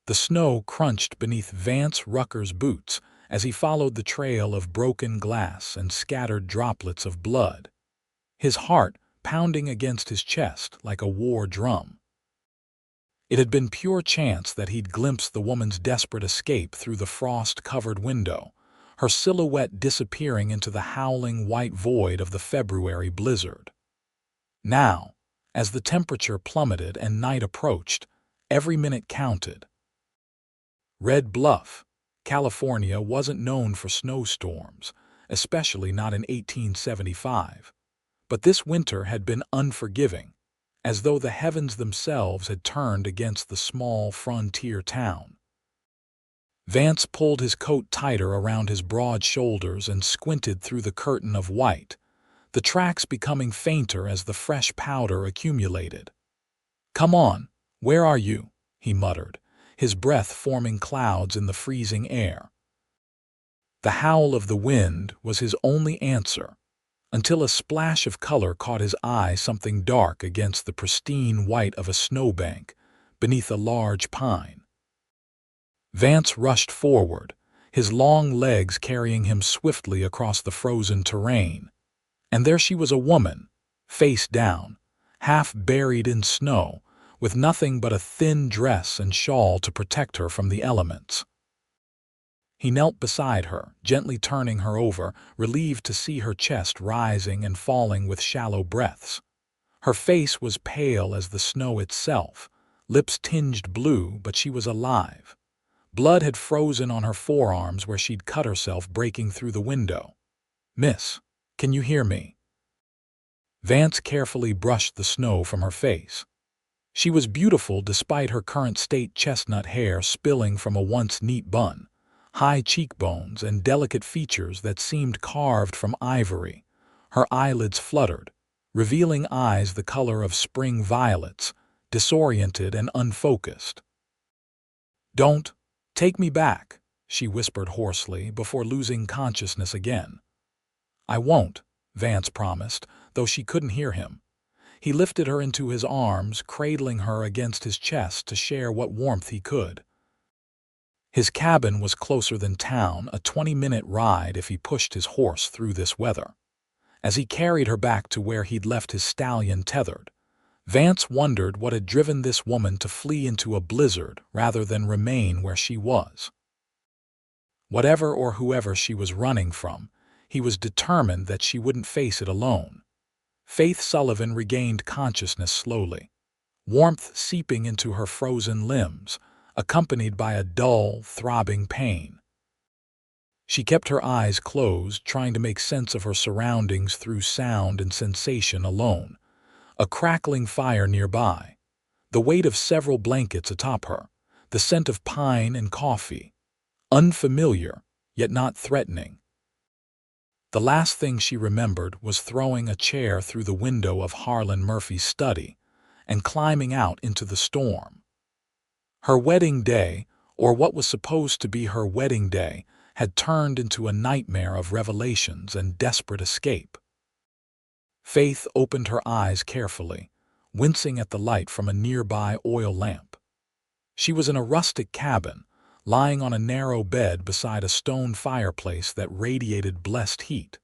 The snow crunched beneath Vance Rucker's boots as he followed the trail of broken glass and scattered droplets of blood, his heart pounding against his chest like a war drum. It had been pure chance that he'd glimpsed the woman's desperate escape through the frost-covered window, her silhouette disappearing into the howling white void of the February blizzard. Now, as the temperature plummeted and night approached, every minute counted. Red Bluff, California wasn't known for snowstorms, especially not in 1875. But this winter had been unforgiving, as though the heavens themselves had turned against the small frontier town. Vance pulled his coat tighter around his broad shoulders and squinted through the curtain of white, the tracks becoming fainter as the fresh powder accumulated. "Come on, where are you?" he muttered, his breath forming clouds in the freezing air. The howl of the wind was his only answer, until a splash of color caught his eye, something dark against the pristine white of a snowbank beneath a large pine. Vance rushed forward, his long legs carrying him swiftly across the frozen terrain. And there she was, a woman, face down, half buried in snow, with nothing but a thin dress and shawl to protect her from the elements. He knelt beside her, gently turning her over, relieved to see her chest rising and falling with shallow breaths. Her face was pale as the snow itself, lips tinged blue, but she was alive. Blood had frozen on her forearms where she'd cut herself breaking through the window. "Miss, can you hear me?" Vance carefully brushed the snow from her face. She was beautiful despite her current state, chestnut hair spilling from a once neat bun, high cheekbones and delicate features that seemed carved from ivory. Her eyelids fluttered, revealing eyes the color of spring violets, disoriented and unfocused. "Don't take me back," she whispered hoarsely before losing consciousness again. "I won't," Vance promised, though she couldn't hear him. He lifted her into his arms, cradling her against his chest to share what warmth he could. His cabin was closer than town, a 20-minute ride if he pushed his horse through this weather. As he carried her back to where he'd left his stallion tethered, Vance wondered what had driven this woman to flee into a blizzard rather than remain where she was. Whatever or whoever she was running from, he was determined that she wouldn't face it alone. Faith Sullivan regained consciousness slowly, warmth seeping into her frozen limbs, accompanied by a dull, throbbing pain. She kept her eyes closed, trying to make sense of her surroundings through sound and sensation alone. A crackling fire nearby, the weight of several blankets atop her, the scent of pine and coffee. Unfamiliar, yet not threatening. The last thing she remembered was throwing a chair through the window of Harlan Murphy's study and climbing out into the storm. Her wedding day, or what was supposed to be her wedding day, had turned into a nightmare of revelations and desperate escape. Faith opened her eyes carefully, wincing at the light from a nearby oil lamp. She was in a rustic cabin, lying on a narrow bed beside a stone fireplace that radiated blessed heat.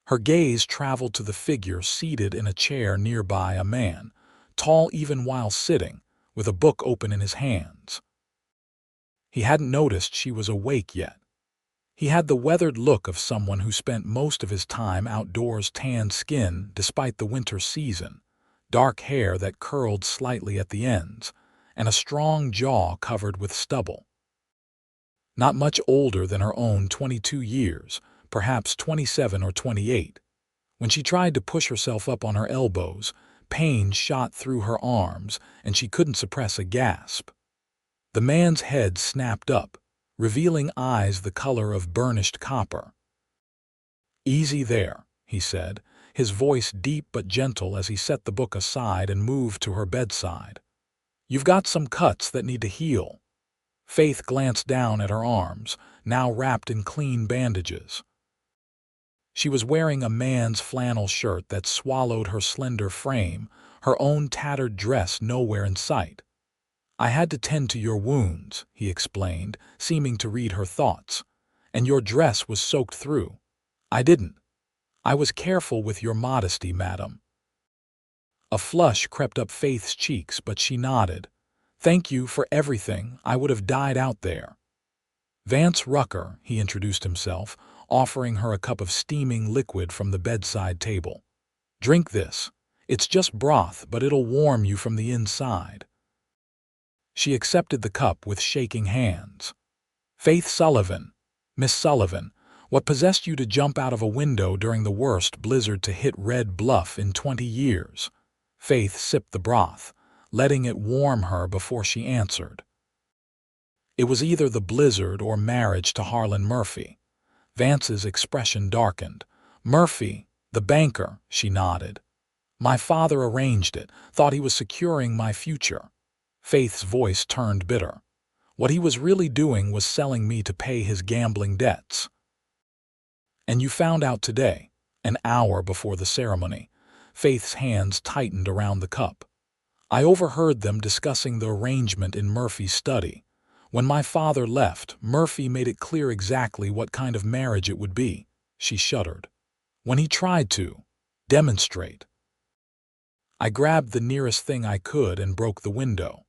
Her gaze traveled to the figure seated in a chair nearby, a man, tall even while sitting, with a book open in his hands. He hadn't noticed she was awake yet. He had the weathered look of someone who spent most of his time outdoors, tanned skin despite the winter season, dark hair that curled slightly at the ends, and a strong jaw covered with stubble. Not much older than her own 22 years, perhaps 27 or 28. When she tried to push herself up on her elbows, pain shot through her arms and she couldn't suppress a gasp. The man's head snapped up, revealing eyes the color of burnished copper. "Easy there," he said, his voice deep but gentle as he set the book aside and moved to her bedside. "You've got some cuts that need to heal." Faith glanced down at her arms, now wrapped in clean bandages. She was wearing a man's flannel shirt that swallowed her slender frame, her own tattered dress nowhere in sight. I had to tend to your wounds, he explained, seeming to read her thoughts. And your dress was soaked through. I didn't. I was careful with your modesty, madam. A flush crept up Faith's cheeks, but she nodded. Thank you for everything. I would have died out there. Vance Rucker, he introduced himself, offering her a cup of steaming liquid from the bedside table. Drink this. It's just broth, but it'll warm you from the inside. She accepted the cup with shaking hands. Faith Sullivan. Miss Sullivan, what possessed you to jump out of a window during the worst blizzard to hit Red Bluff in 20 years? Faith sipped the broth, letting it warm her before she answered. It was either the blizzard or marriage to Harlan Murphy. Vance's expression darkened. Murphy, the banker, she nodded. My father arranged it, thought he was securing my future. Faith's voice turned bitter. What he was really doing was selling me to pay his gambling debts. And you found out today, an hour before the ceremony. Faith's hands tightened around the cup. I overheard them discussing the arrangement in Murphy's study. When my father left, Murphy made it clear exactly what kind of marriage it would be. She shuddered. When he tried to demonstrate, I grabbed the nearest thing I could and broke the window.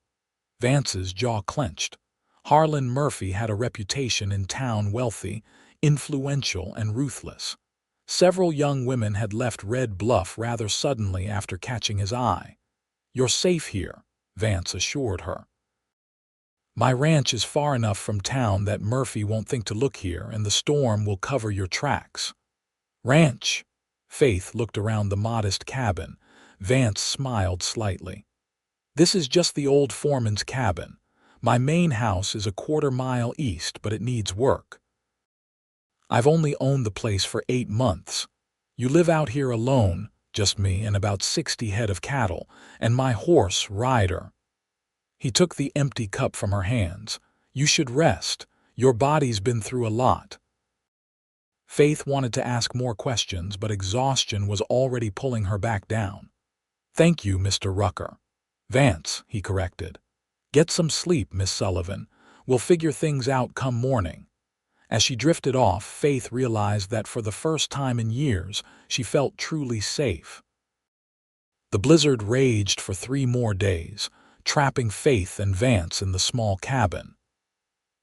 Vance's jaw clenched. Harlan Murphy had a reputation in town, wealthy, influential, and ruthless. Several young women had left Red Bluff rather suddenly after catching his eye. You're safe here, Vance assured her. My ranch is far enough from town that Murphy won't think to look here, and the storm will cover your tracks. Ranch? Faith looked around the modest cabin. Vance smiled slightly. This is just the old foreman's cabin. My main house is a quarter-mile east, but it needs work. I've only owned the place for 8 months. You live out here alone, just me and about 60 head of cattle, and my horse, Ryder. He took the empty cup from her hands. You should rest. Your body's been through a lot. Faith wanted to ask more questions, but exhaustion was already pulling her back down. Thank you, Mr. Rucker. Vance, he corrected. Get some sleep, Miss Sullivan. We'll figure things out come morning. As she drifted off, Faith realized that for the first time in years, she felt truly safe. The blizzard raged for 3 more days, trapping Faith and Vance in the small cabin.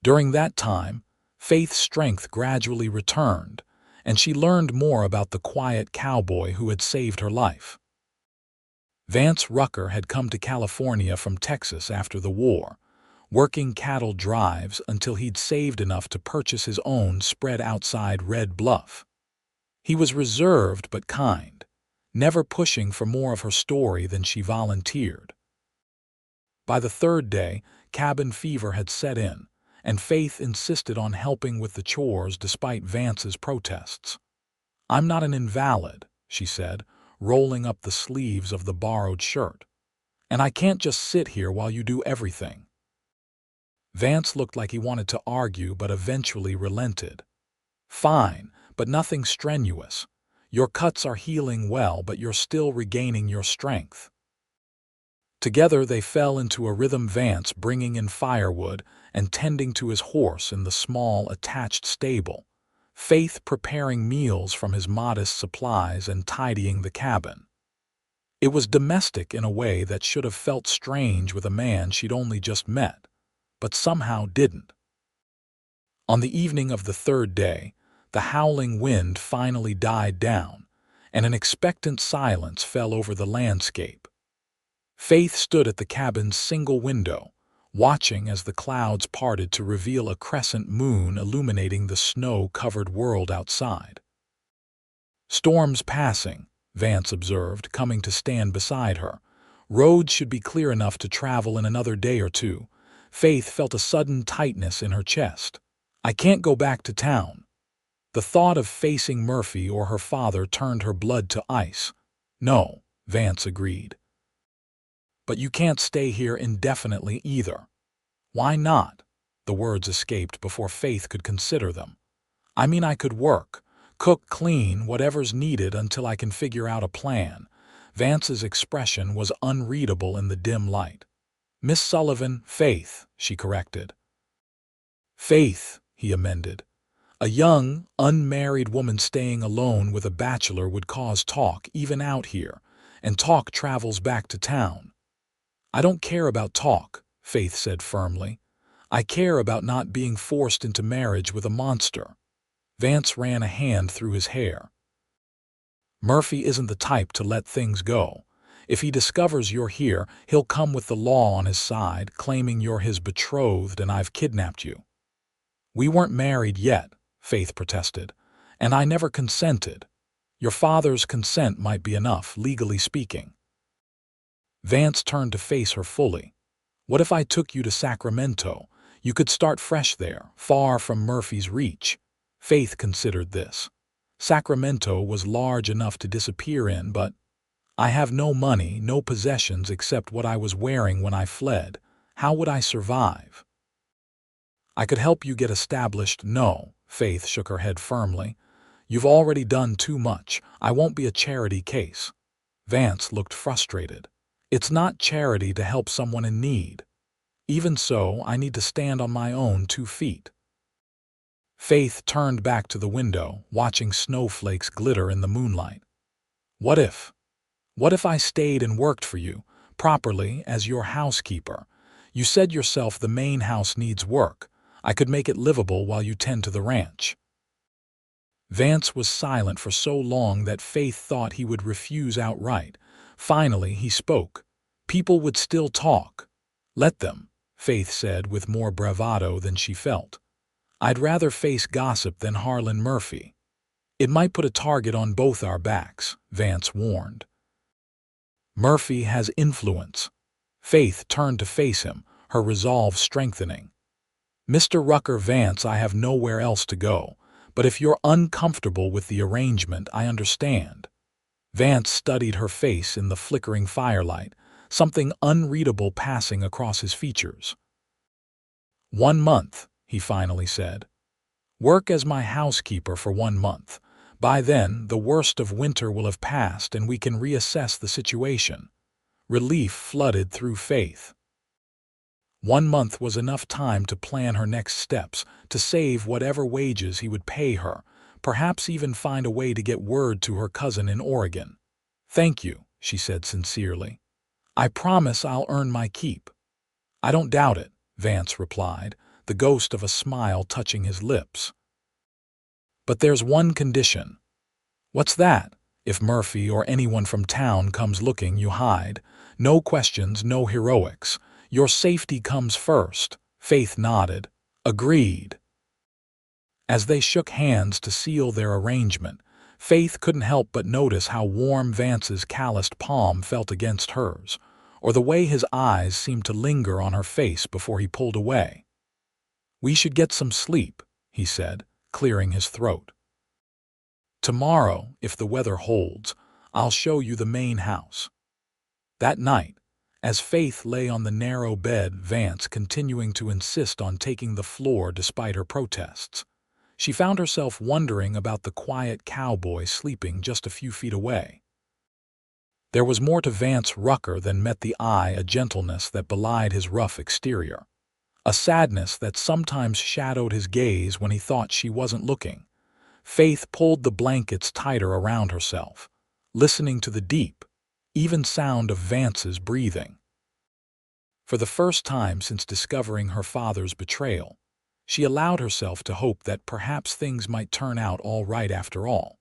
During that time, Faith's strength gradually returned, and she learned more about the quiet cowboy who had saved her life. Vance Rucker had come to California from Texas after the war, working cattle drives until he'd saved enough to purchase his own spread outside Red Bluff. He was reserved but kind, never pushing for more of her story than she volunteered. By the 3rd day, cabin fever had set in, and Faith insisted on helping with the chores despite Vance's protests. I'm not an invalid, she said, rolling up the sleeves of the borrowed shirt. And I can't just sit here while you do everything. Vance looked like he wanted to argue but eventually relented. Fine, but nothing strenuous. Your cuts are healing well, but you're still regaining your strength. Together they fell into a rhythm, Vance bringing in firewood and tending to his horse in the small attached stable, Faith preparing meals from his modest supplies and tidying the cabin. It was domestic in a way that should have felt strange with a man she'd only just met, but somehow didn't. On the evening of the 3rd day, the howling wind finally died down, and an expectant silence fell over the landscape. Faith stood at the cabin's single window, watching as the clouds parted to reveal a crescent moon illuminating the snow-covered world outside. Storm's passing, Vance observed, coming to stand beside her. Roads should be clear enough to travel in another day or 2. Faith felt a sudden tightness in her chest. I can't go back to town. The thought of facing Murphy or her father turned her blood to ice. No, Vance agreed. But you can't stay here indefinitely either. Why not? The words escaped before Faith could consider them. I mean, I could work, cook, clean, whatever's needed until I can figure out a plan. Vance's expression was unreadable in the dim light. Miss Sullivan, Faith, she corrected. Faith, he amended. A young, unmarried woman staying alone with a bachelor would cause talk even out here, and talk travels back to town. I don't care about talk, Faith said firmly. I care about not being forced into marriage with a monster. Vance ran a hand through his hair. Murphy isn't the type to let things go. If he discovers you're here, he'll come with the law on his side, claiming you're his betrothed and I've kidnapped you. We weren't married yet, Faith protested, and I never consented. Your father's consent might be enough, legally speaking. Vance turned to face her fully. What if I took you to Sacramento? You could start fresh there, far from Murphy's reach. Faith considered this. Sacramento was large enough to disappear in, but I have no money, no possessions except what I was wearing when I fled. How would I survive? I could help you get established. No, Faith shook her head firmly. You've already done too much. I won't be a charity case. Vance looked frustrated. It's not charity to help someone in need. Even so, I need to stand on my own 2 feet. Faith turned back to the window, watching snowflakes glitter in the moonlight. What if? What if I stayed and worked for you, properly, as your housekeeper? You said yourself the main house needs work. I could make it livable while you tend to the ranch. Vance was silent for so long that Faith thought he would refuse outright. Finally, he spoke. People would still talk. Let them, Faith said with more bravado than she felt. I'd rather face gossip than Harlan Murphy. It might put a target on both our backs, Vance warned. Murphy has influence. Faith turned to face him, her resolve strengthening. Mr. Rucker, Vance, I have nowhere else to go, but if you're uncomfortable with the arrangement, I understand. Vance studied her face in the flickering firelight, something unreadable passing across his features. 1 month, he finally said. Work as my housekeeper for 1 month. By then, the worst of winter will have passed and we can reassess the situation. Relief flooded through Faith. 1 month was enough time to plan her next steps, to save whatever wages he would pay her, perhaps even find a way to get word to her cousin in Oregon. Thank you, she said sincerely. I promise I'll earn my keep. I don't doubt it, Vance replied, the ghost of a smile touching his lips. But there's one condition. What's that? If Murphy or anyone from town comes looking, you hide. No questions, no heroics. Your safety comes first. Faith nodded. Agreed. As they shook hands to seal their arrangement, Faith couldn't help but notice how warm Vance's calloused palm felt against hers, or the way his eyes seemed to linger on her face before he pulled away. We should get some sleep, he said, clearing his throat. Tomorrow, if the weather holds, I'll show you the main house. That night, as Faith lay on the narrow bed, Vance continuing to insist on taking the floor despite her protests, she found herself wondering about the quiet cowboy sleeping just a few feet away. There was more to Vance Rucker than met the eye, a gentleness that belied his rough exterior, a sadness that sometimes shadowed his gaze when he thought she wasn't looking. Faith pulled the blankets tighter around herself, listening to the deep, even sound of Vance's breathing. For the first time since discovering her father's betrayal, she allowed herself to hope that perhaps things might turn out all right after all.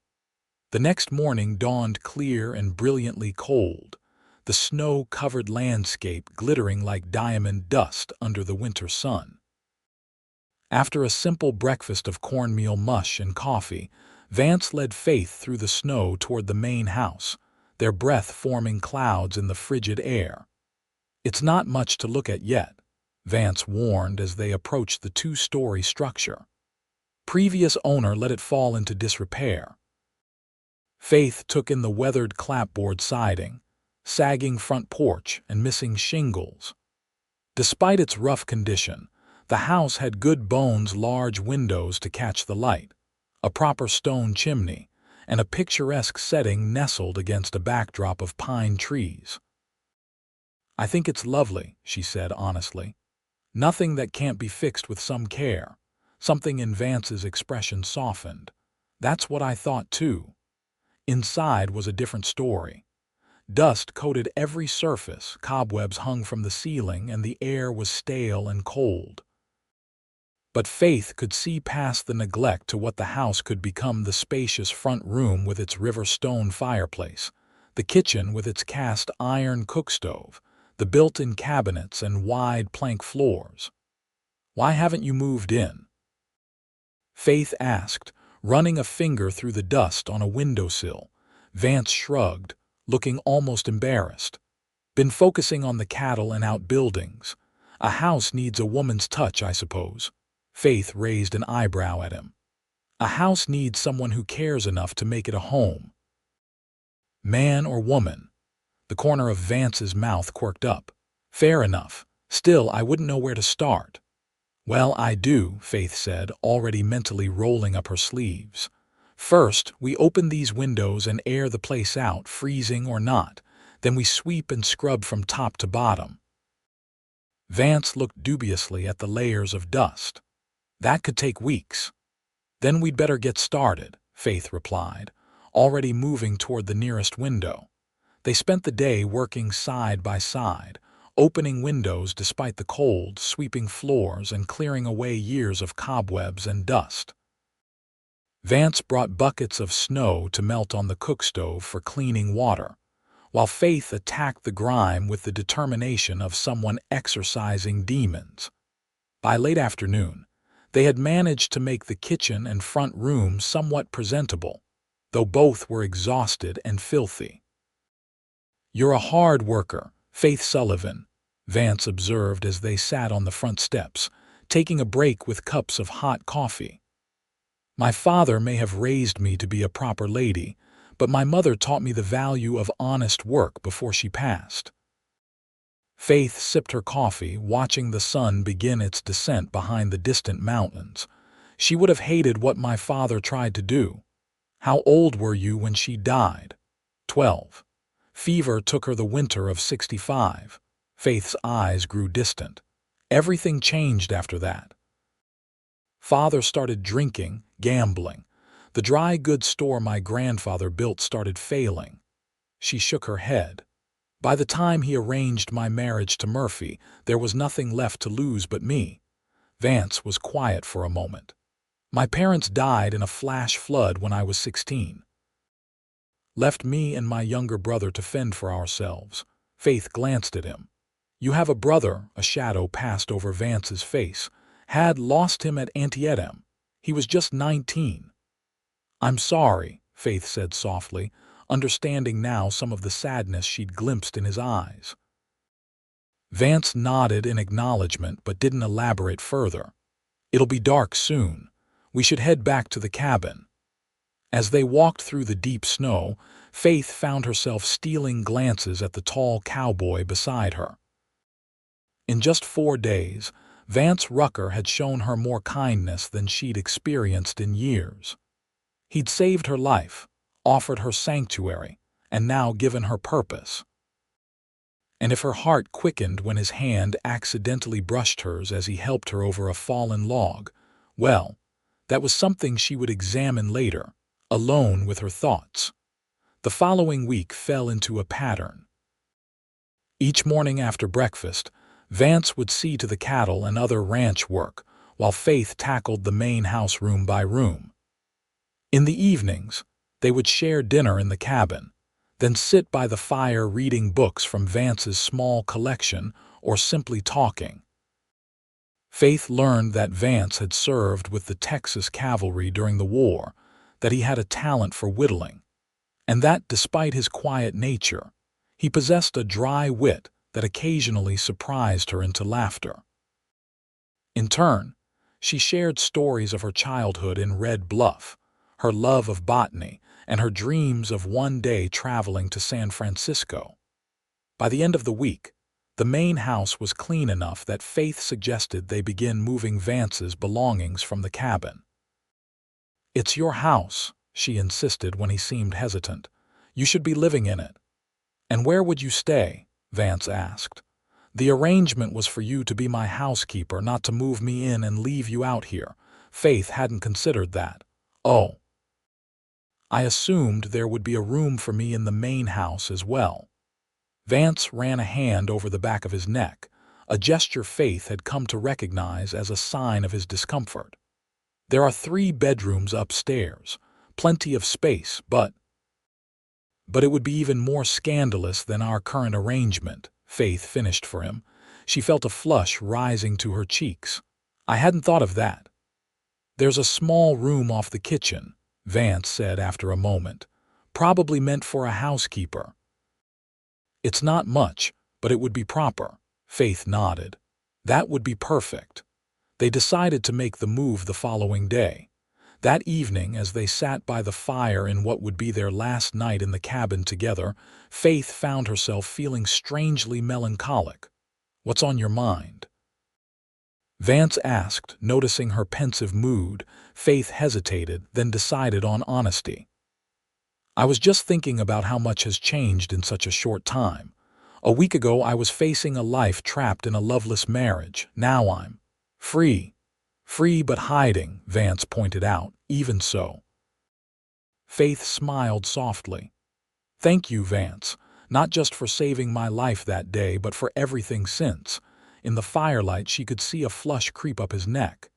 The next morning dawned clear and brilliantly cold, the snow-covered landscape glittering like diamond dust under the winter sun. After a simple breakfast of cornmeal mush and coffee, Vance led Faith through the snow toward the main house, their breath forming clouds in the frigid air. It's not much to look at yet, Vance warned as they approached the 2-story structure. Previous owner let it fall into disrepair. Faith took in the weathered clapboard siding, sagging front porch, and missing shingles. Despite its rough condition, the house had good bones, large windows to catch the light, a proper stone chimney, and a picturesque setting nestled against a backdrop of pine trees. "I think it's lovely," she said honestly. "Nothing that can't be fixed with some care." Something in Vance's expression softened. "That's what I thought too." Inside was a different story. Dust coated every surface, cobwebs hung from the ceiling, and the air was stale and cold. But Faith could see past the neglect to what the house could become: the spacious front room with its river stone fireplace, the kitchen with its cast iron cookstove, the built-in cabinets and wide plank floors. "Why haven't you moved in?" Faith asked, running a finger through the dust on a windowsill. Vance shrugged, looking almost embarrassed. "Been focusing on the cattle and outbuildings. A house needs a woman's touch, I suppose." Faith raised an eyebrow at him. "A house needs someone who cares enough to make it a home." "Man or woman?" The corner of Vance's mouth quirked up. "Fair enough. Still, I wouldn't know where to start." "Well, I do," Faith said, already mentally rolling up her sleeves. "First, we open these windows and air the place out, freezing or not. Then we sweep and scrub from top to bottom." Vance looked dubiously at the layers of dust. "That could take weeks." "Then we'd better get started," Faith replied, already moving toward the nearest window. They spent the day working side by side, opening windows despite the cold, sweeping floors, and clearing away years of cobwebs and dust. Vance brought buckets of snow to melt on the cookstove for cleaning water, while Faith attacked the grime with the determination of someone exorcising demons. By late afternoon, they had managed to make the kitchen and front room somewhat presentable, though both were exhausted and filthy. "You're a hard worker, Faith Sullivan," Vance observed as they sat on the front steps, taking a break with cups of hot coffee. "My father may have raised me to be a proper lady, but my mother taught me the value of honest work before she passed." Faith sipped her coffee, watching the sun begin its descent behind the distant mountains. "She would have hated what my father tried to do." "How old were you when she died?" 12. "Fever took her the winter of '65. Faith's eyes grew distant. "Everything changed after that. Father started drinking, gambling. The dry goods store my grandfather built started failing." She shook her head. "By the time he arranged my marriage to Murphy, there was nothing left to lose but me." Vance was quiet for a moment. "My parents died in a flash flood when I was 16. Left me and my younger brother to fend for ourselves." Faith glanced at him. "You have a brother," a shadow passed over Vance's face. "Had lost him at Antietam. He was just 19. "I'm sorry," Faith said softly, understanding now some of the sadness she'd glimpsed in his eyes. Vance nodded in acknowledgement but didn't elaborate further. "It'll be dark soon. We should head back to the cabin." As they walked through the deep snow, Faith found herself stealing glances at the tall cowboy beside her. In just 4 days, Vance Rucker had shown her more kindness than she'd experienced in years. He'd saved her life, offered her sanctuary, and now given her purpose. And if her heart quickened when his hand accidentally brushed hers as he helped her over a fallen log, well, that was something she would examine later, alone with her thoughts. The following week fell into a pattern. Each morning after breakfast, Vance would see to the cattle and other ranch work, while Faith tackled the main house room by room. In the evenings, they would share dinner in the cabin, then sit by the fire reading books from Vance's small collection or simply talking. Faith learned that Vance had served with the Texas Cavalry during the war, that he had a talent for whittling, and that, despite his quiet nature, he possessed a dry wit that occasionally surprised her into laughter. In turn, she shared stories of her childhood in Red Bluff, her love of botany, and her dreams of one day traveling to San Francisco. By the end of the week, the main house was clean enough that Faith suggested they begin moving Vance's belongings from the cabin. "It's your house," she insisted when he seemed hesitant. "You should be living in it." "And where would you stay?" Vance asked. The arrangement was for you to be my housekeeper, not to move me in and leave you out here. Faith hadn't considered that. Oh, I assumed there would be a room for me in the main house as well. Vance ran a hand over the back of his neck, a gesture Faith had come to recognize as a sign of his discomfort. There are 3 bedrooms upstairs, plenty of space, but it would be even more scandalous than our current arrangement, Faith finished for him. She felt a flush rising to her cheeks. I hadn't thought of that. There's a small room off the kitchen, Vance said after a moment, probably meant for a housekeeper. It's not much, but it would be proper, Faith nodded. That would be perfect. They decided to make the move the following day. That evening, as they sat by the fire in what would be their last night in the cabin together, Faith found herself feeling strangely melancholic. "What's on your mind?" Vance asked, noticing her pensive mood. Faith hesitated, then decided on honesty. "I was just thinking about how much has changed in such a short time. A week ago I was facing a life trapped in a loveless marriage. Now I'm free. Free but hiding," Vance pointed out. "Even so." Faith smiled softly. "Thank you, Vance, not just for saving my life that day, but for everything since." In the firelight she could see a flush creep up his neck.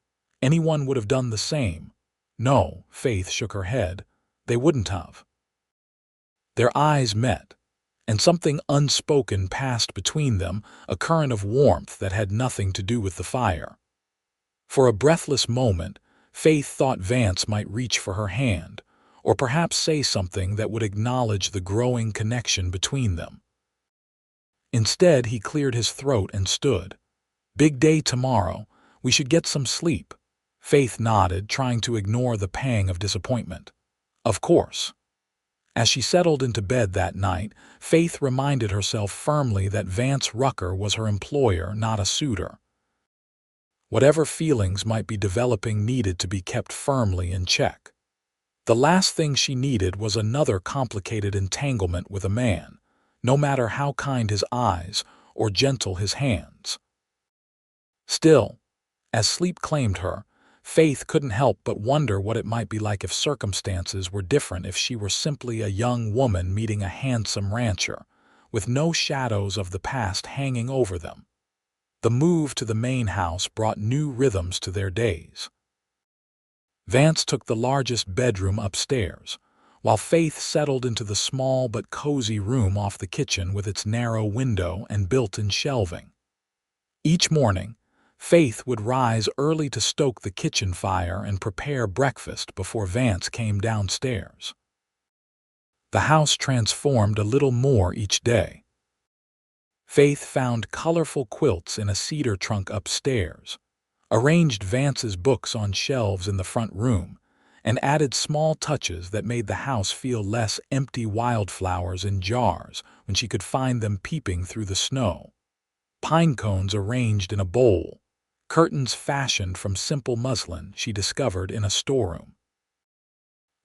Anyone would have done the same. No, Faith shook her head. They wouldn't have. Their eyes met, and something unspoken passed between them, a current of warmth that had nothing to do with the fire. For a breathless moment, Faith thought Vance might reach for her hand, or perhaps say something that would acknowledge the growing connection between them. Instead, he cleared his throat and stood. "Big day tomorrow. We should get some sleep." Faith nodded, trying to ignore the pang of disappointment. "Of course." As she settled into bed that night, Faith reminded herself firmly that Vance Rucker was her employer, not a suitor. Whatever feelings might be developing needed to be kept firmly in check. The last thing she needed was another complicated entanglement with a man, no matter how kind his eyes or gentle his hands. Still, as sleep claimed her, Faith couldn't help but wonder what it might be like if circumstances were different, if she were simply a young woman meeting a handsome rancher, with no shadows of the past hanging over them. The move to the main house brought new rhythms to their days. Vance took the largest bedroom upstairs, while Faith settled into the small but cozy room off the kitchen with its narrow window and built-in shelving. Each morning, Faith would rise early to stoke the kitchen fire and prepare breakfast before Vance came downstairs. The house transformed a little more each day. Faith found colorful quilts in a cedar trunk upstairs, arranged Vance's books on shelves in the front room, and added small touches that made the house feel less empty, wildflowers in jars when she could find them peeping through the snow. Pine cones arranged in a bowl, curtains fashioned from simple muslin she discovered in a storeroom.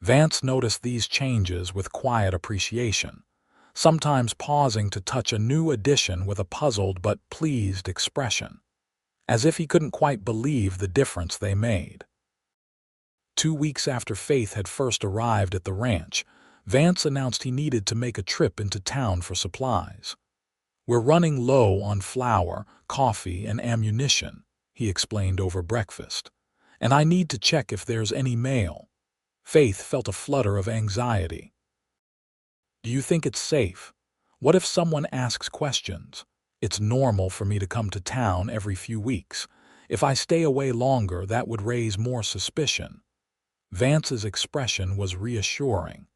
Vance noticed these changes with quiet appreciation, sometimes pausing to touch a new addition with a puzzled but pleased expression, as if he couldn't quite believe the difference they made. 2 weeks after Faith had first arrived at the ranch, Vance announced he needed to make a trip into town for supplies. "We're running low on flour, coffee, and ammunition," he explained over breakfast, "and I need to check if there's any mail." Faith felt a flutter of anxiety. "Do you think it's safe? What if someone asks questions? It's normal for me to come to town every few weeks. If I stay away longer, that would raise more suspicion." Vance's expression was reassuring.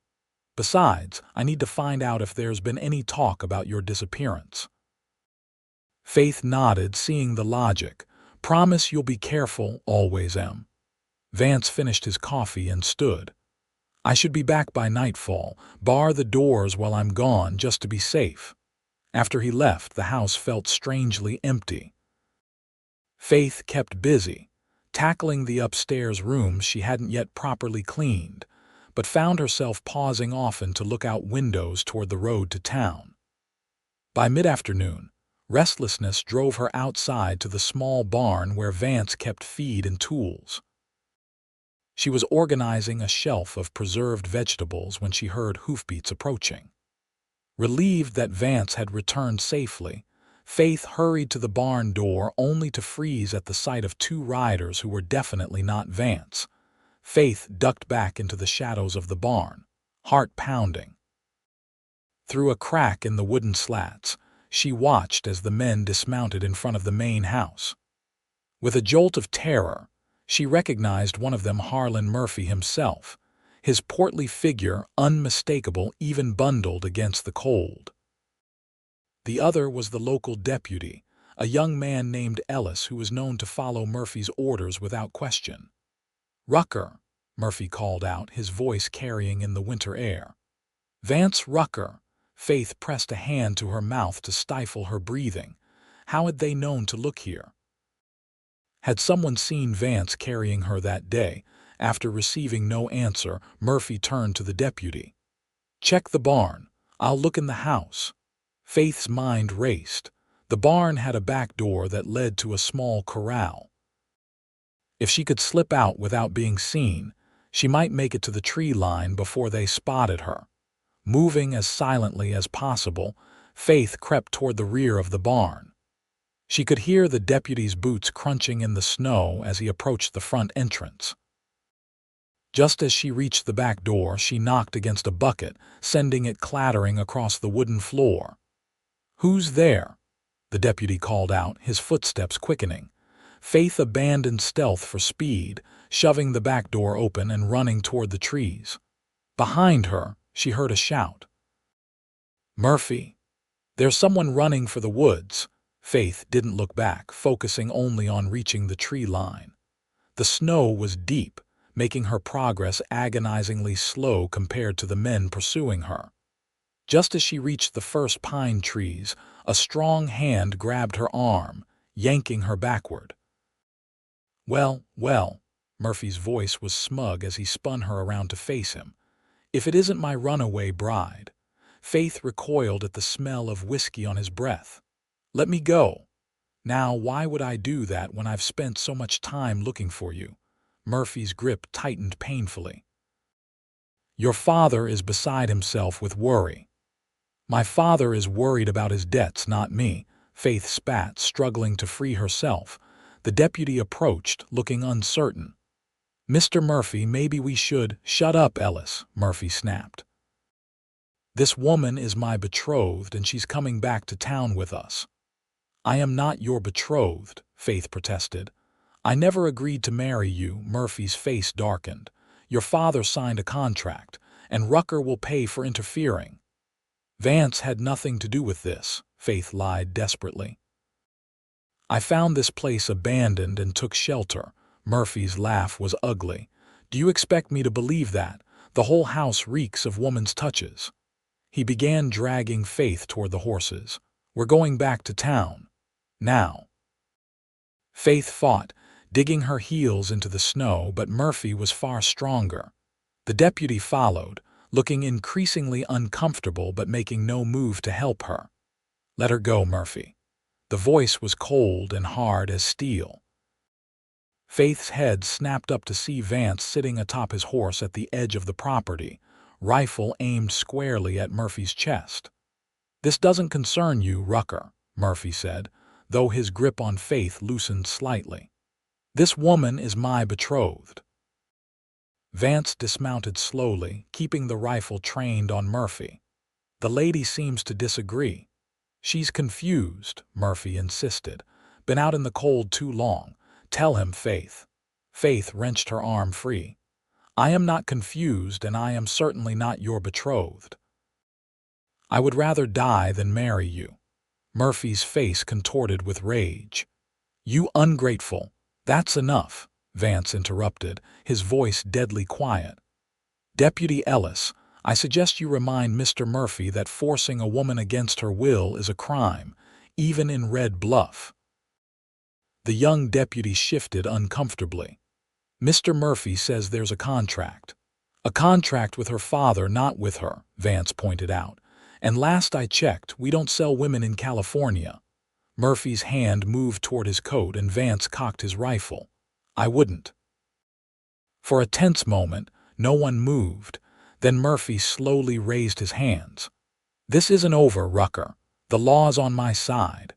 "Besides, I need to find out if there's been any talk about your disappearance." Faith nodded, seeing the logic. "Promise you'll be careful, always am." Vance finished his coffee and stood. "I should be back by nightfall. Bar the doors while I'm gone, just to be safe." After he left, the house felt strangely empty. Faith kept busy, tackling the upstairs rooms she hadn't yet properly cleaned, but found herself pausing often to look out windows toward the road to town. By mid-afternoon, Restlessness drove her outside to the small barn where Vance kept feed and tools. She was organizing a shelf of preserved vegetables when she heard hoofbeats approaching. Relieved that Vance had returned safely, Faith hurried to the barn door only to freeze at the sight of two riders who were definitely not Vance. Faith ducked back into the shadows of the barn, heart pounding. Through a crack in the wooden slats, she watched as the men dismounted in front of the main house. With a jolt of terror, she recognized one of them, Harlan Murphy himself, his portly figure unmistakable even bundled against the cold. The other was the local deputy, a young man named Ellis who was known to follow Murphy's orders without question. "Rucker," Murphy called out, his voice carrying in the winter air. "Vance Rucker." Faith pressed a hand to her mouth to stifle her breathing. How had they known to look here? Had someone seen Vance carrying her that day? After receiving no answer, Murphy turned to the deputy. "Check the barn. I'll look in the house." Faith's mind raced. The barn had a back door that led to a small corral. If she could slip out without being seen, she might make it to the tree line before they spotted her. Moving as silently as possible, Faith crept toward the rear of the barn. She could hear the deputy's boots crunching in the snow as he approached the front entrance. Just as she reached the back door, she knocked against a bucket, sending it clattering across the wooden floor. "Who's there?" the deputy called out, his footsteps quickening. Faith abandoned stealth for speed, shoving the back door open and running toward the trees. Behind her, she heard a shout. "Murphy! There's someone running for the woods." Faith didn't look back, focusing only on reaching the tree line. The snow was deep, making her progress agonizingly slow compared to the men pursuing her. Just as she reached the first pine trees, a strong hand grabbed her arm, yanking her backward. Well, Murphy's voice was smug as he spun her around to face him. "If it isn't my runaway bride." Faith recoiled at the smell of whiskey on his breath. "Let me go." "Now, why would I do that when I've spent so much time looking for you?" Murphy's grip tightened painfully. "Your father is beside himself with worry." "My father is worried about his debts, not me." Faith spat, struggling to free herself. The deputy approached, looking uncertain. "Mr. Murphy, maybe we should—" "Shut up, Ellis," Murphy snapped. "This woman is my betrothed and she's coming back to town with us." "I am not your betrothed," Faith protested. "I never agreed to marry you." Murphy's face darkened. "Your father signed a contract, and Rucker will pay for interfering." "Vance had nothing to do with this," Faith lied desperately. "I found this place abandoned and took shelter." Murphy's laugh was ugly. "Do you expect me to believe that? The whole house reeks of woman's touches." He began dragging Faith toward the horses. "We're going back to town. Now." Faith fought, digging her heels into the snow, but Murphy was far stronger. The deputy followed, looking increasingly uncomfortable but making no move to help her. "Let her go, Murphy." The voice was cold and hard as steel. Faith's head snapped up to see Vance sitting atop his horse at the edge of the property, rifle aimed squarely at Murphy's chest. "This doesn't concern you, Rucker," Murphy said, though his grip on Faith loosened slightly. "This woman is my betrothed." Vance dismounted slowly, keeping the rifle trained on Murphy. "The lady seems to disagree." "She's confused," Murphy insisted. "Been out in the cold too long. Tell him, Faith." Faith wrenched her arm free. "I am not confused, and I am certainly not your betrothed." "I would rather die than marry you." Murphy's face contorted with rage. "You ungrateful." "That's enough," Vance interrupted, his voice deadly quiet. "Deputy Ellis, I suggest you remind Mr. Murphy that forcing a woman against her will is a crime, even in Red Bluff." The young deputy shifted uncomfortably. "Mr. Murphy says there's a contract." "A contract with her father, not with her," Vance pointed out. "And last I checked, we don't sell women in California." Murphy's hand moved toward his coat and Vance cocked his rifle. I wouldn't. For a tense moment, no one moved. Then Murphy slowly raised his hands. This isn't over, Rucker. The law's on my side.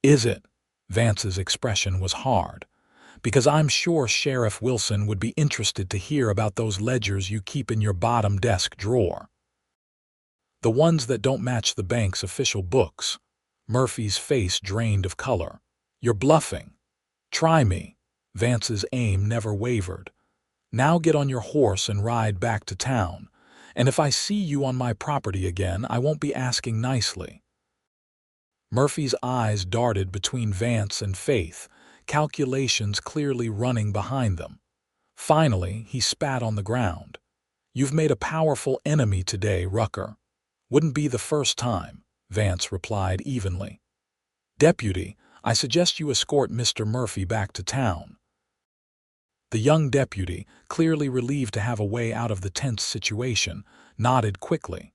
Is it? Vance's expression was hard. Because I'm sure Sheriff Wilson would be interested to hear about those ledgers you keep in your bottom desk drawer. The ones that don't match the bank's official books. Murphy's face drained of color. You're bluffing. Try me. Vance's aim never wavered. Now get on your horse and ride back to town. And if I see you on my property again, I won't be asking nicely. Murphy's eyes darted between Vance and Faith, calculations clearly running behind them. Finally, he spat on the ground. You've made a powerful enemy today, Rucker. Wouldn't be the first time, Vance replied evenly. Deputy, I suggest you escort Mr. Murphy back to town. The young deputy, clearly relieved to have a way out of the tense situation, nodded quickly.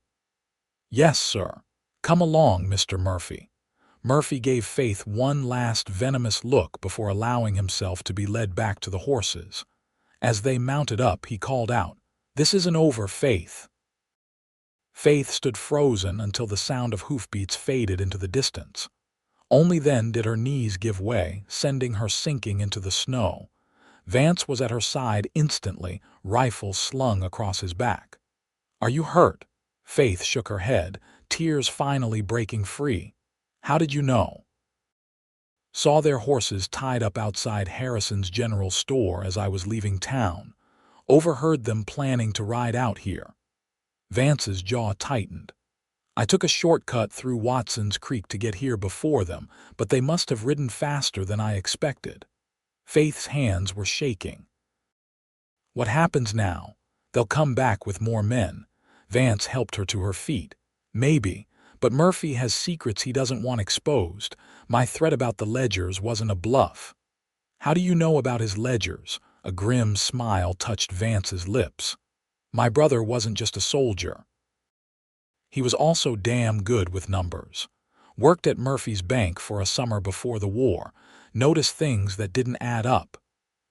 Yes, sir. Come along, Mr. Murphy. Murphy gave Faith one last venomous look before allowing himself to be led back to the horses. As they mounted up, he called out, This isn't over, Faith. Faith stood frozen until the sound of hoofbeats faded into the distance. Only then did her knees give way, sending her sinking into the snow. Vance was at her side instantly, rifle slung across his back. Are you hurt? Faith shook her head, tears finally breaking free. How did you know? Saw their horses tied up outside Harrison's general store as I was leaving town. Overheard them planning to ride out here. Vance's jaw tightened. I took a shortcut through Watson's Creek to get here before them, but they must have ridden faster than I expected. Faith's hands were shaking. What happens now? They'll come back with more men. Vance helped her to her feet. Maybe, but Murphy has secrets he doesn't want exposed. My threat about the ledgers wasn't a bluff. How do you know about his ledgers? A grim smile touched Vance's lips. My brother wasn't just a soldier. He was also damn good with numbers. Worked at Murphy's bank for a summer before the war. Noticed things that didn't add up.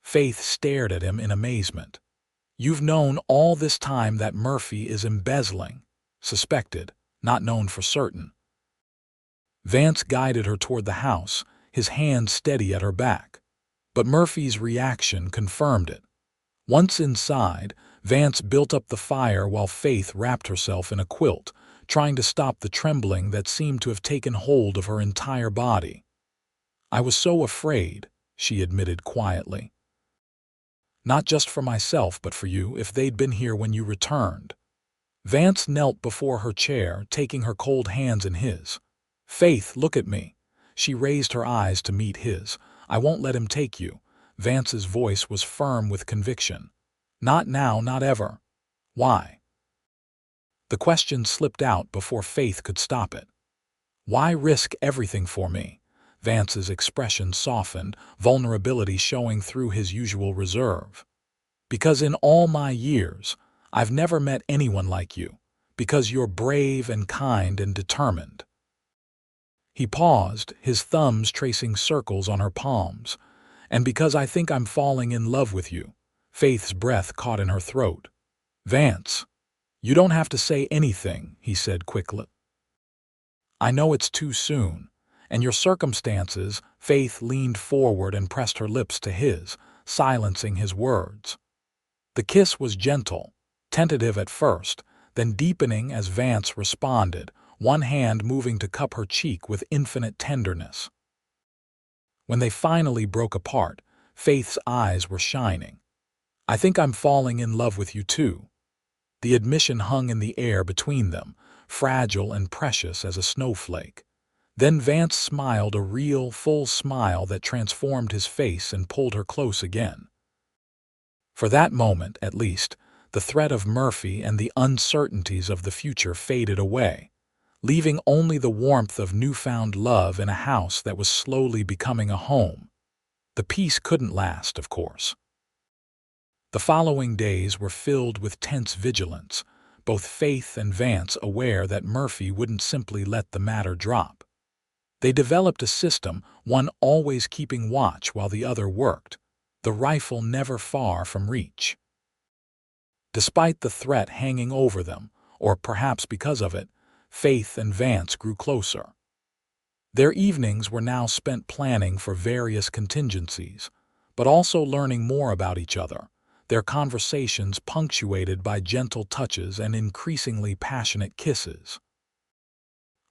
Faith stared at him in amazement. You've known all this time that Murphy is embezzling. Suspected, not known for certain. Vance guided her toward the house, his hand steady at her back. But Murphy's reaction confirmed it. Once inside, Vance built up the fire while Faith wrapped herself in a quilt, trying to stop the trembling that seemed to have taken hold of her entire body. I was so afraid, she admitted quietly. Not just for myself, but for you, if they'd been here when you returned. Vance knelt before her chair, taking her cold hands in his. Faith, look at me. She raised her eyes to meet his. I won't let him take you. Vance's voice was firm with conviction. Not now, not ever. Why? The question slipped out before Faith could stop it. Why risk everything for me? Vance's expression softened, vulnerability showing through his usual reserve. Because in all my years, I've never met anyone like you. Because you're brave and kind and determined. He paused, his thumbs tracing circles on her palms. And because I think I'm falling in love with you. Faith's breath caught in her throat. Vance, you don't have to say anything, he said quickly. I know it's too soon. And your circumstances. Faith leaned forward and pressed her lips to his, silencing his words. The kiss was gentle, tentative at first, then deepening as Vance responded, one hand moving to cup her cheek with infinite tenderness. When they finally broke apart, Faith's eyes were shining. I think I'm falling in love with you too. The admission hung in the air between them, fragile and precious as a snowflake. Then Vance smiled, a real, full smile that transformed his face and pulled her close again. For that moment, at least, the threat of Murphy and the uncertainties of the future faded away, leaving only the warmth of newfound love in a house that was slowly becoming a home. The peace couldn't last, of course. The following days were filled with tense vigilance, both Faith and Vance aware that Murphy wouldn't simply let the matter drop. They developed a system, one always keeping watch while the other worked, the rifle never far from reach. Despite the threat hanging over them, or perhaps because of it, Faith and Vance grew closer. Their evenings were now spent planning for various contingencies, but also learning more about each other, their conversations punctuated by gentle touches and increasingly passionate kisses.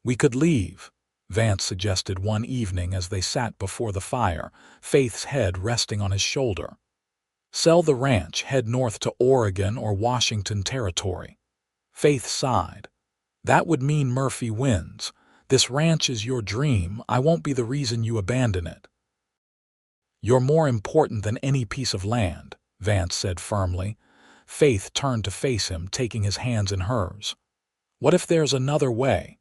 "We could leave," Vance suggested one evening as they sat before the fire, Faith's head resting on his shoulder. "Sell the ranch, head north to Oregon or Washington Territory." Faith sighed. "That would mean Murphy wins. This ranch is your dream. I won't be the reason you abandon it." "You're more important than any piece of land," Vance said firmly. Faith turned to face him, taking his hands in hers. "What if there's another way?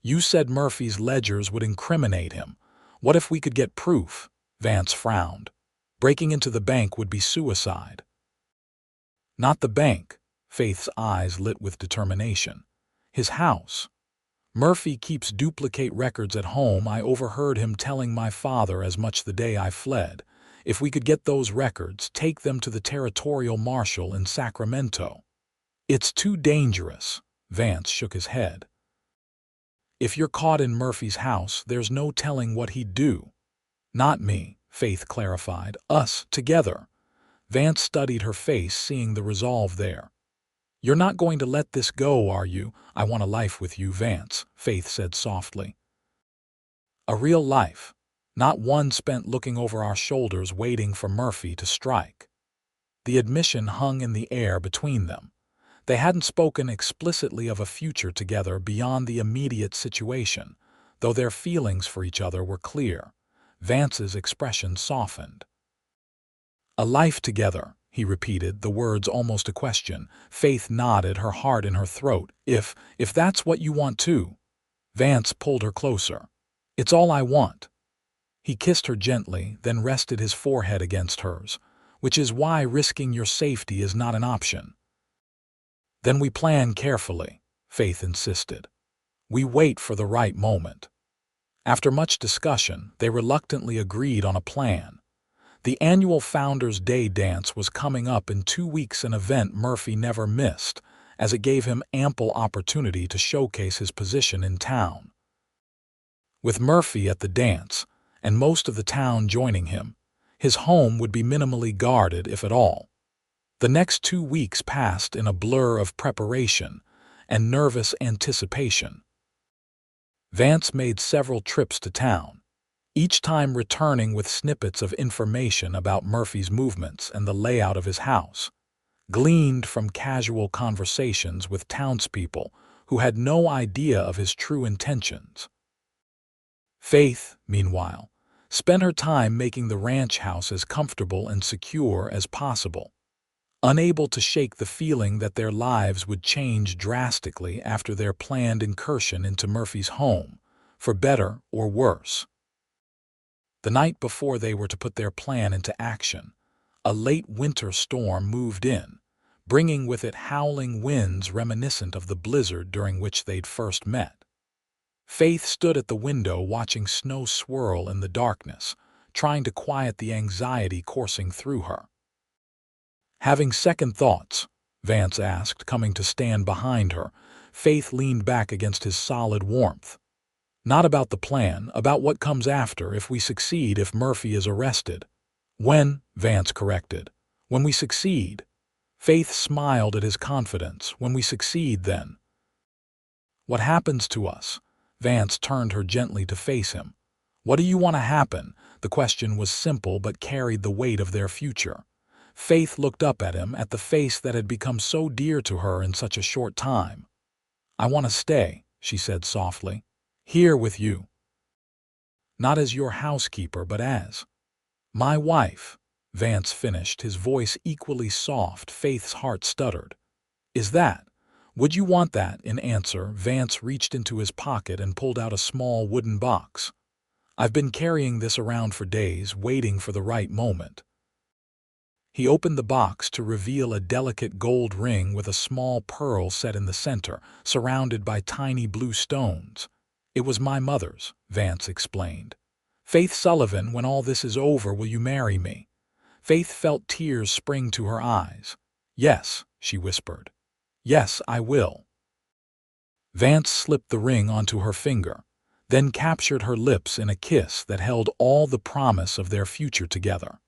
You said Murphy's ledgers would incriminate him. What if we could get proof?" Vance frowned. "Breaking into the bank would be suicide." "Not the bank." Faith's eyes lit with determination. "His house. Murphy keeps duplicate records at home. I overheard him telling my father as much the day I fled. If we could get those records, take them to the territorial marshal in Sacramento." "It's too dangerous." Vance shook his head. "If you're caught in Murphy's house, there's no telling what he'd do." "Not me," Faith clarified. "Us, together." Vance studied her face, seeing the resolve there. "You're not going to let this go, are you?" "I want a life with you, Vance," Faith said softly. "A real life. Not one spent looking over our shoulders waiting for Murphy to strike." The admission hung in the air between them. They hadn't spoken explicitly of a future together beyond the immediate situation, though their feelings for each other were clear. Vance's expression softened. "A life together," he repeated, the words almost a question. Faith nodded, her heart in her throat. If that's what you want too." Vance pulled her closer. "It's all I want." He kissed her gently, then rested his forehead against hers. "Which is why risking your safety is not an option." "Then we plan carefully," Faith insisted. "We wait for the right moment." After much discussion, they reluctantly agreed on a plan. The annual Founders' Day dance was coming up in 2 weeks, an event Murphy never missed, as it gave him ample opportunity to showcase his position in town. With Murphy at the dance, and most of the town joining him, his home would be minimally guarded, if at all. The next 2 weeks passed in a blur of preparation and nervous anticipation. Vance made several trips to town, each time returning with snippets of information about Murphy's movements and the layout of his house, gleaned from casual conversations with townspeople who had no idea of his true intentions. Faith, meanwhile, spent her time making the ranch house as comfortable and secure as possible. Unable to shake the feeling that their lives would change drastically after their planned incursion into Murphy's home, for better or worse. The night before they were to put their plan into action, a late winter storm moved in, bringing with it howling winds reminiscent of the blizzard during which they'd first met. Faith stood at the window watching snow swirl in the darkness, trying to quiet the anxiety coursing through her. "Having second thoughts?" Vance asked, coming to stand behind her. Faith leaned back against his solid warmth. "Not about the plan, about what comes after, if we succeed, if Murphy is arrested." "When," Vance corrected. "When we succeed." Faith smiled at his confidence. "When we succeed, then." "What happens to us?" Vance turned her gently to face him. "What do you want to happen?" The question was simple but carried the weight of their future. Faith looked up at him, at the face that had become so dear to her in such a short time. "I want to stay," she said softly. "Here with you. Not as your housekeeper, but as my wife," Vance finished, his voice equally soft. Faith's heart stuttered. "Is that? Would you want that?" In answer, Vance reached into his pocket and pulled out a small wooden box. "I've been carrying this around for days, waiting for the right moment." He opened the box to reveal a delicate gold ring with a small pearl set in the center, surrounded by tiny blue stones. It was my mother's, Vance explained. Faith Sullivan, when all this is over, will you marry me? Faith felt tears spring to her eyes. Yes, she whispered. Yes, I will. Vance slipped the ring onto her finger, then captured her lips in a kiss that held all the promise of their future together.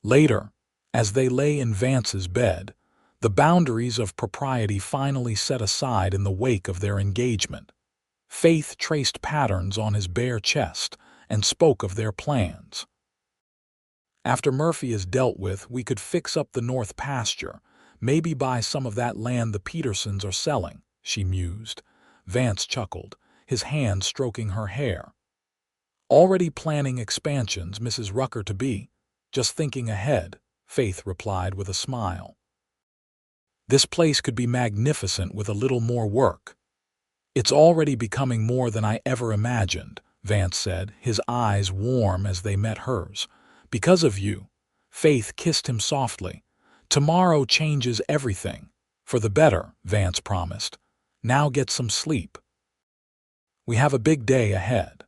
Later, as they lay in Vance's bed, the boundaries of propriety finally set aside in the wake of their engagement. Faith traced patterns on his bare chest and spoke of their plans. After Murphy is dealt with, we could fix up the north pasture, maybe buy some of that land the Petersons are selling, she mused. Vance chuckled, his hand stroking her hair. Already planning expansions, Mrs. Rucker to be. Just thinking ahead, Faith replied with a smile. This place could be magnificent with a little more work. It's already becoming more than I ever imagined, Vance said, his eyes warm as they met hers. Because of you. Faith kissed him softly. Tomorrow changes everything. For the better, Vance promised. Now get some sleep. We have a big day ahead.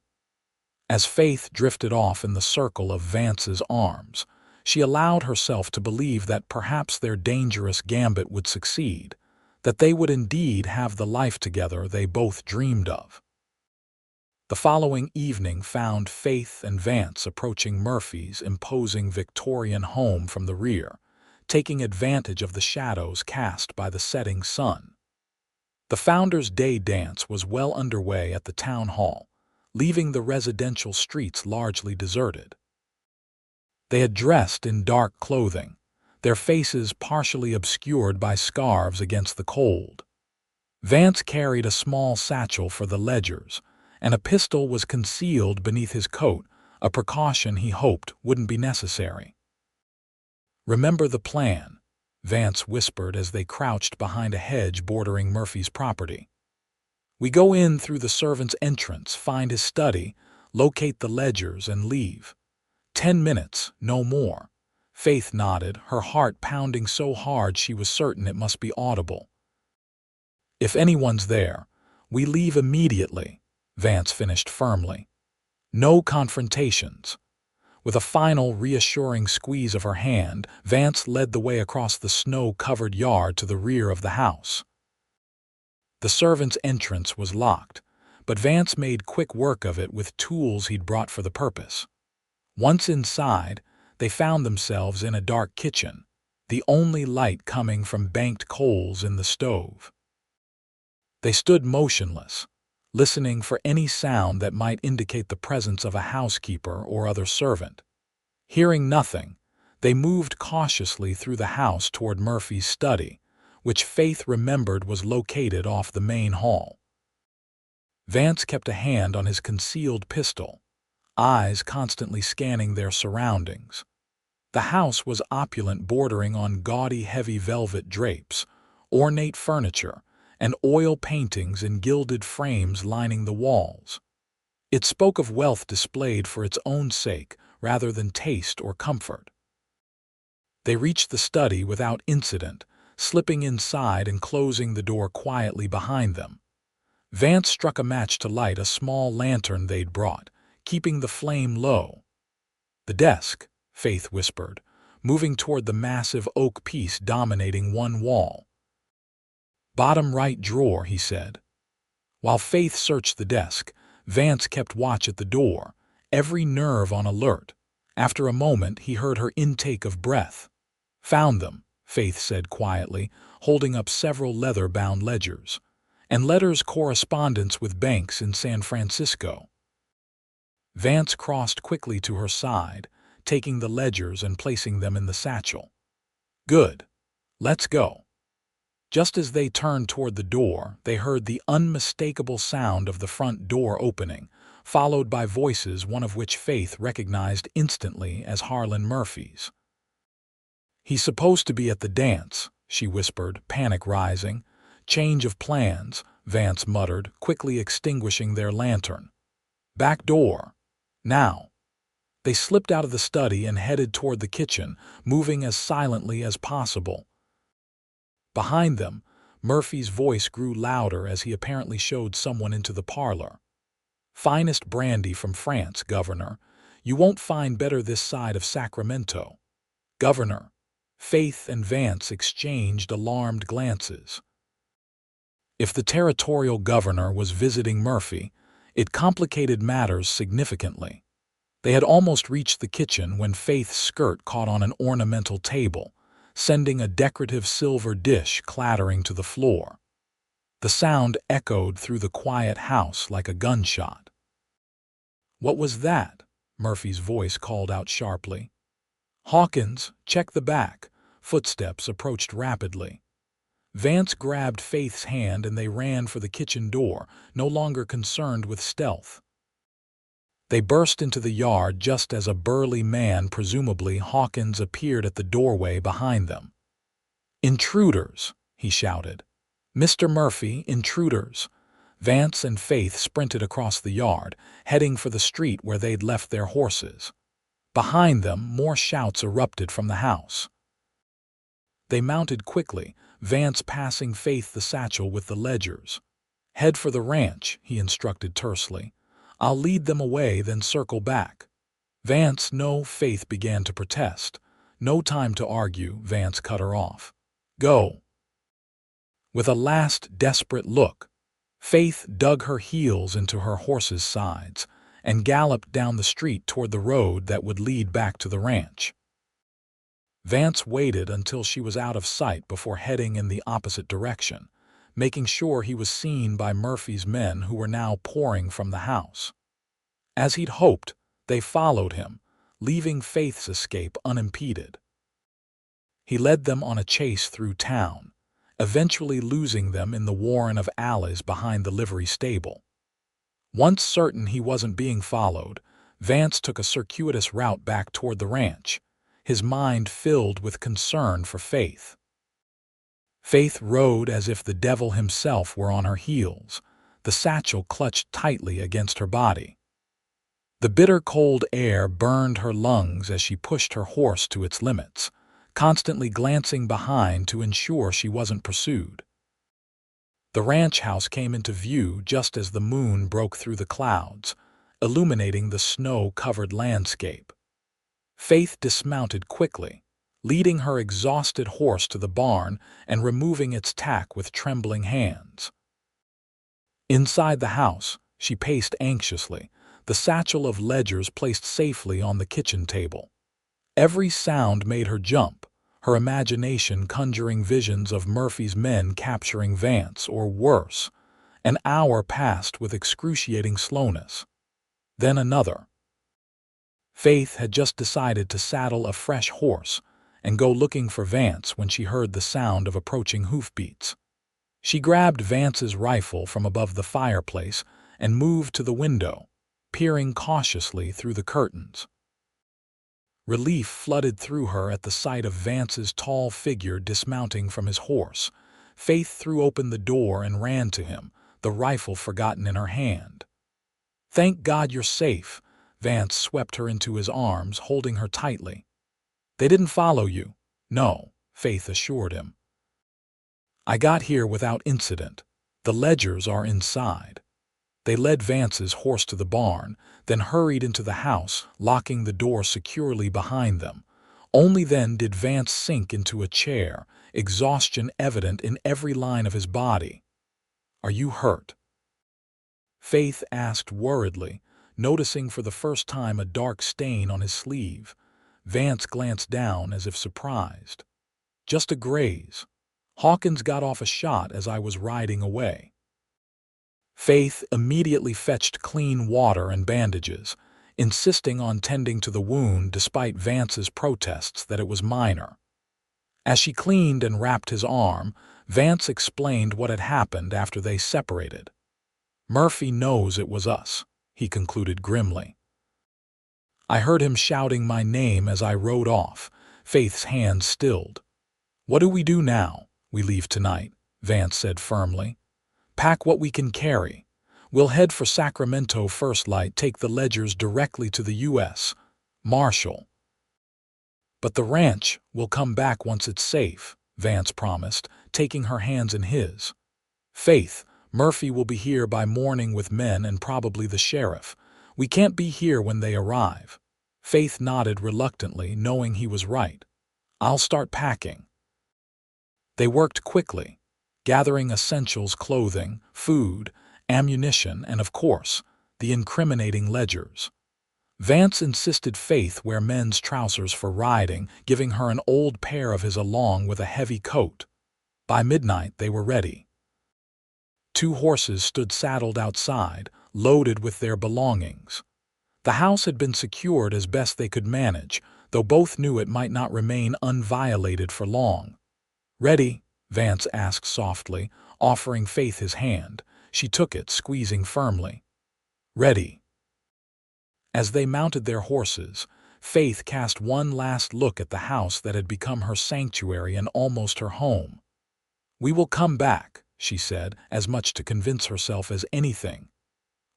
As Faith drifted off in the circle of Vance's arms, she allowed herself to believe that perhaps their dangerous gambit would succeed, that they would indeed have the life together they both dreamed of. The following evening found Faith and Vance approaching Murphy's imposing Victorian home from the rear, taking advantage of the shadows cast by the setting sun. The Founders' Day dance was well underway at the town hall, leaving the residential streets largely deserted. They had dressed in dark clothing, their faces partially obscured by scarves against the cold. Vance carried a small satchel for the ledgers, and a pistol was concealed beneath his coat, a precaution he hoped wouldn't be necessary. "Remember the plan," Vance whispered as they crouched behind a hedge bordering Murphy's property. "We go in through the servant's entrance, find his study, locate the ledgers, and leave. 10 minutes, no more." Faith nodded, her heart pounding so hard she was certain it must be audible. "If anyone's there, we leave immediately," Vance finished firmly. "No confrontations." With a final reassuring squeeze of her hand, Vance led the way across the snow-covered yard to the rear of the house. The servant's entrance was locked, but Vance made quick work of it with tools he'd brought for the purpose. Once inside, they found themselves in a dark kitchen, the only light coming from banked coals in the stove. They stood motionless, listening for any sound that might indicate the presence of a housekeeper or other servant. Hearing nothing, they moved cautiously through the house toward Murphy's study, which Faith remembered was located off the main hall. Vance kept a hand on his concealed pistol, eyes constantly scanning their surroundings. The house was opulent, bordering on gaudy heavy velvet drapes, ornate furniture, and oil paintings in gilded frames lining the walls. It spoke of wealth displayed for its own sake rather than taste or comfort. They reached the study without incident, slipping inside and closing the door quietly behind them. Vance struck a match to light a small lantern they'd brought, keeping the flame low. "The desk," Faith whispered, moving toward the massive oak piece dominating one wall. "Bottom right drawer," he said. While Faith searched the desk, Vance kept watch at the door, every nerve on alert. After a moment, he heard her intake of breath. "Found them," Faith said quietly, holding up several leather-bound ledgers, "and letters correspondence with banks in San Francisco." Vance crossed quickly to her side, taking the ledgers and placing them in the satchel. "Good. Let's go." Just as they turned toward the door, they heard the unmistakable sound of the front door opening, followed by voices, one of which Faith recognized instantly as Harlan Murphy's. "He's supposed to be at the dance," she whispered, panic rising. "Change of plans," Vance muttered, quickly extinguishing their lantern. "Back door. Now." They slipped out of the study and headed toward the kitchen, moving as silently as possible. Behind them, Murphy's voice grew louder as he apparently showed someone into the parlor. "Finest brandy from France, Governor. You won't find better this side of Sacramento." "Governor." Faith and Vance exchanged alarmed glances. If the territorial governor was visiting Murphy, it complicated matters significantly. They had almost reached the kitchen when Faith's skirt caught on an ornamental table, sending a decorative silver dish clattering to the floor. The sound echoed through the quiet house like a gunshot. "What was that?" Murphy's voice called out sharply. "Hawkins, check the back." Footsteps approached rapidly. Vance grabbed Faith's hand and they ran for the kitchen door, no longer concerned with stealth. They burst into the yard just as a burly man, presumably Hawkins, appeared at the doorway behind them. "Intruders!" he shouted. "Mr. Murphy, intruders!" Vance and Faith sprinted across the yard, heading for the street where they'd left their horses. Behind them, more shouts erupted from the house. They mounted quickly, Vance passing Faith the satchel with the ledgers. "Head for the ranch," he instructed tersely. "I'll lead them away, then circle back." "Vance, no," Faith began to protest. "No time to argue," Vance cut her off. "Go." With a last desperate look, Faith dug her heels into her horse's sides and galloped down the street toward the road that would lead back to the ranch. Vance waited until she was out of sight before heading in the opposite direction, making sure he was seen by Murphy's men who were now pouring from the house. As he'd hoped, they followed him, leaving Faith's escape unimpeded. He led them on a chase through town, eventually losing them in the warren of alleys behind the livery stable. Once certain he wasn't being followed, Vance took a circuitous route back toward the ranch, his mind filled with concern for Faith. Faith rode as if the devil himself were on her heels, the satchel clutched tightly against her body. The bitter cold air burned her lungs as she pushed her horse to its limits, constantly glancing behind to ensure she wasn't pursued. The ranch house came into view just as the moon broke through the clouds, illuminating the snow-covered landscape. Faith dismounted quickly, leading her exhausted horse to the barn and removing its tack with trembling hands. Inside the house, she paced anxiously, the satchel of ledgers placed safely on the kitchen table. Every sound made her jump, her imagination conjuring visions of Murphy's men capturing Vance, or worse. An hour passed with excruciating slowness. Then another. Faith had just decided to saddle a fresh horse and go looking for Vance when she heard the sound of approaching hoofbeats. She grabbed Vance's rifle from above the fireplace and moved to the window, peering cautiously through the curtains. Relief flooded through her at the sight of Vance's tall figure dismounting from his horse. Faith threw open the door and ran to him, the rifle forgotten in her hand. "Thank God you're safe." Vance swept her into his arms, holding her tightly. "They didn't follow you." "No," Faith assured him. "I got here without incident. The ledgers are inside." They led Vance's horse to the barn, then hurried into the house, locking the door securely behind them. Only then did Vance sink into a chair, exhaustion evident in every line of his body. "Are you hurt?" Faith asked worriedly, noticing for the first time a dark stain on his sleeve. Vance glanced down as if surprised. "Just a graze. Hawkins got off a shot as I was riding away." Faith immediately fetched clean water and bandages, insisting on tending to the wound despite Vance's protests that it was minor. As she cleaned and wrapped his arm, Vance explained what had happened after they separated. "Murphy knows it was us," he concluded grimly. "I heard him shouting my name as I rode off." Faith's hand stilled. "What do we do now?" "We leave tonight," Vance said firmly. "Pack what we can carry. We'll head for Sacramento first light, take the ledgers directly to the U.S. Marshal." "But the ranch will come back once it's safe," Vance promised, taking her hands in his. "Faith, Murphy will be here by morning with men and probably the sheriff. We can't be here when they arrive." Faith nodded reluctantly, knowing he was right. "I'll start packing." They worked quickly, gathering essentials: clothing, food, ammunition, and, of course, the incriminating ledgers. Vance insisted Faith wear men's trousers for riding, giving her an old pair of his along with a heavy coat. By midnight they were ready. 2 horses stood saddled outside, loaded with their belongings. The house had been secured as best they could manage, though both knew it might not remain unviolated for long. "Ready?" Vance asked softly, offering Faith his hand. She took it, squeezing firmly. "Ready." As they mounted their horses, Faith cast one last look at the house that had become her sanctuary and almost her home. "We will come back," she said, as much to convince herself as anything.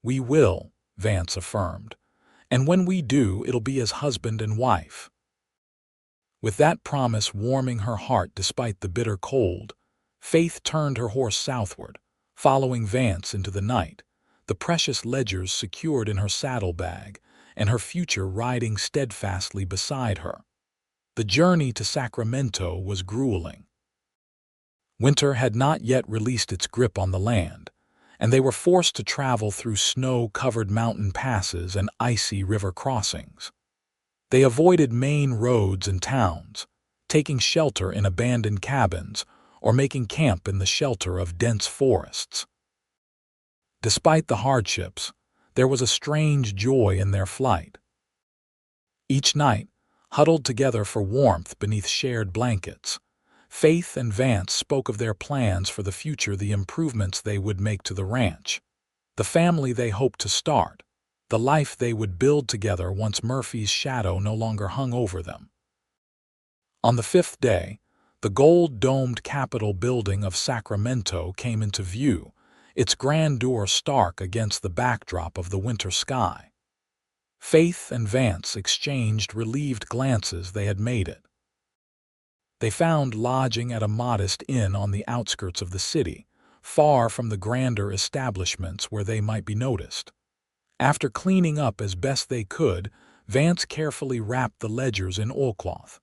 "We will," Vance affirmed. "And when we do, it'll be as husband and wife." With that promise warming her heart despite the bitter cold, Faith turned her horse southward, following Vance into the night, the precious ledgers secured in her saddlebag, and her future riding steadfastly beside her. The journey to Sacramento was grueling. Winter had not yet released its grip on the land, and they were forced to travel through snow-covered mountain passes and icy river crossings. They avoided main roads and towns, taking shelter in abandoned cabins or making camp in the shelter of dense forests. Despite the hardships, there was a strange joy in their flight. Each night, huddled together for warmth beneath shared blankets, Faith and Vance spoke of their plans for the future, the improvements they would make to the ranch, the family they hoped to start, the life they would build together once Murphy's shadow no longer hung over them. On the 5th day, the gold-domed Capitol building of Sacramento came into view, its grandeur stark against the backdrop of the winter sky. Faith and Vance exchanged relieved glances. They had made it. They found lodging at a modest inn on the outskirts of the city, far from the grander establishments where they might be noticed. After cleaning up as best they could, Vance carefully wrapped the ledgers in oilcloth.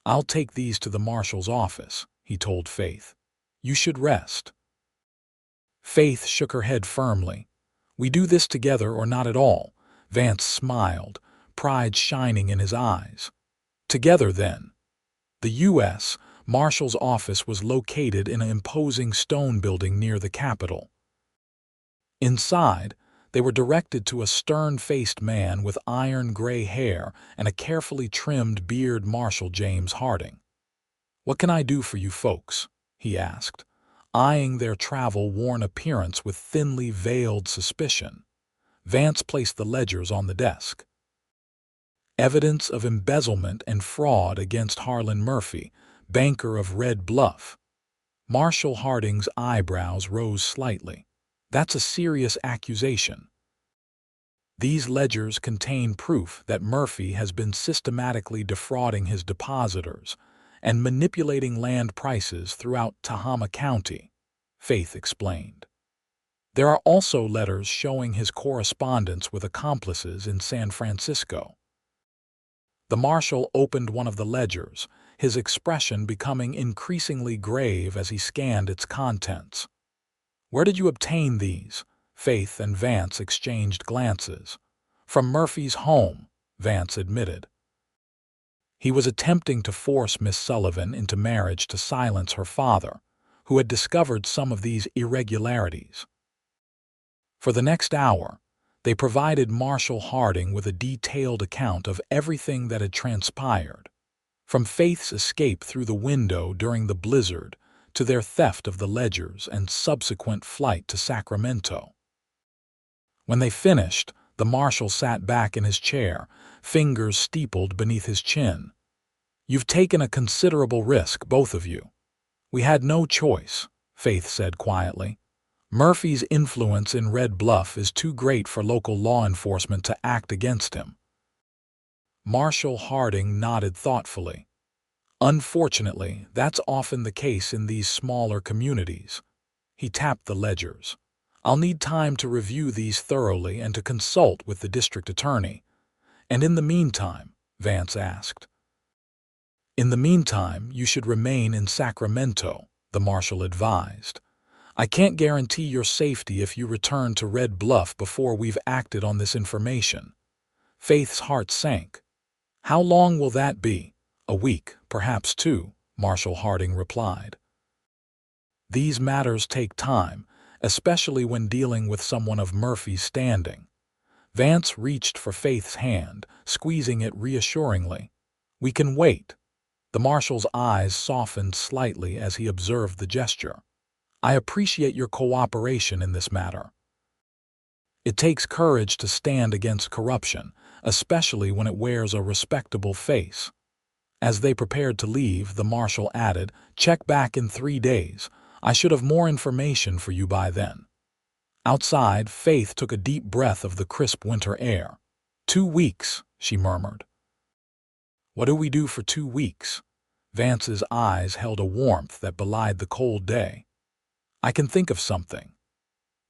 "I'll take these to the marshal's office," he told Faith. "You should rest." Faith shook her head firmly. "We do this together or not at all." Vance smiled, pride shining in his eyes. "Together, then." The U.S. Marshal's office was located in an imposing stone building near the Capitol. Inside, they were directed to a stern-faced man with iron-gray hair and a carefully trimmed beard, Marshal James Harding. "What can I do for you folks?" he asked, eyeing their travel-worn appearance with thinly veiled suspicion. Vance placed the ledgers on the desk. "Evidence of embezzlement and fraud against Harlan Murphy, banker of Red Bluff." Marshal Harding's eyebrows rose slightly. "That's a serious accusation." "These ledgers contain proof that Murphy has been systematically defrauding his depositors and manipulating land prices throughout Tehama County," Faith explained. "There are also letters showing his correspondence with accomplices in San Francisco." The marshal opened one of the ledgers, his expression becoming increasingly grave as he scanned its contents. "Where did you obtain these?" Faith and Vance exchanged glances. "From Murphy's home," Vance admitted. He was attempting to force Miss Sullivan into marriage to silence her father, who had discovered some of these irregularities. For the next hour, they provided Marshal Harding with a detailed account of everything that had transpired, from Faith's escape through the window during the blizzard to their theft of the ledgers and subsequent flight to Sacramento. When they finished, the marshal sat back in his chair, fingers steepled beneath his chin. "You've taken a considerable risk, both of you." "We had no choice," Faith said quietly. "Murphy's influence in Red Bluff is too great for local law enforcement to act against him." Marshal Harding nodded thoughtfully. Unfortunately, that's often the case in these smaller communities. He tapped the ledgers. I'll need time to review these thoroughly and to consult with the district attorney. And in the meantime, Vance asked. In the meantime, you should remain in Sacramento, the marshal advised. I can't guarantee your safety if you return to Red Bluff before we've acted on this information. Faith's heart sank. How long will that be? A week, perhaps 2, Marshal Harding replied. These matters take time, especially when dealing with someone of Murphy's standing. Vance reached for Faith's hand, squeezing it reassuringly. We can wait. The marshal's eyes softened slightly as he observed the gesture. I appreciate your cooperation in this matter. It takes courage to stand against corruption, especially when it wears a respectable face. As they prepared to leave, the marshal added, check back in 3 days. I should have more information for you by then. Outside, Faith took a deep breath of the crisp winter air. 2 weeks, she murmured. What do we do for 2 weeks? Vance's eyes held a warmth that belied the cold day. I can think of something.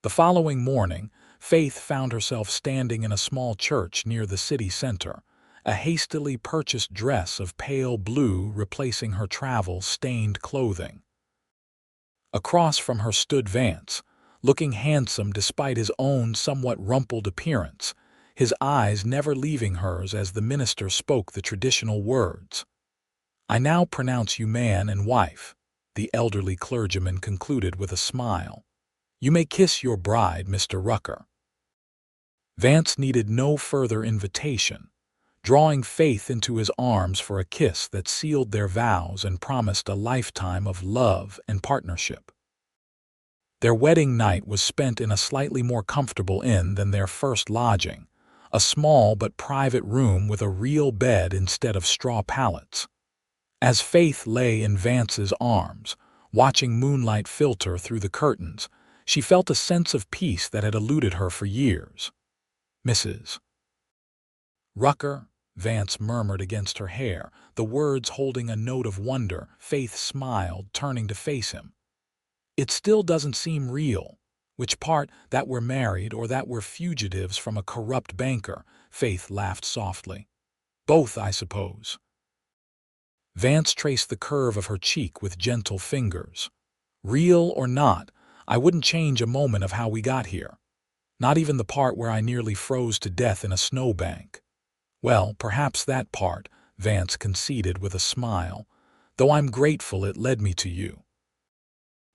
The following morning, Faith found herself standing in a small church near the city center, a hastily purchased dress of pale blue replacing her travel-stained clothing. Across from her stood Vance, looking handsome despite his own somewhat rumpled appearance, his eyes never leaving hers as the minister spoke the traditional words. I now pronounce you man and wife, the elderly clergyman concluded with a smile. You may kiss your bride, Mr. Rucker. Vance needed no further invitation, drawing Faith into his arms for a kiss that sealed their vows and promised a lifetime of love and partnership. Their wedding night was spent in a slightly more comfortable inn than their first lodging, a small but private room with a real bed instead of straw pallets. As Faith lay in Vance's arms, watching moonlight filter through the curtains, she felt a sense of peace that had eluded her for years. Mrs. Rucker, Vance murmured against her hair, the words holding a note of wonder. Faith smiled, turning to face him. It still doesn't seem real. Which part, that we're married or that we're fugitives from a corrupt banker? Faith laughed softly. Both, I suppose. Vance traced the curve of her cheek with gentle fingers. Real or not, I wouldn't change a moment of how we got here. Not even the part where I nearly froze to death in a snowbank. Well, perhaps that part, Vance conceded with a smile, though I'm grateful it led me to you.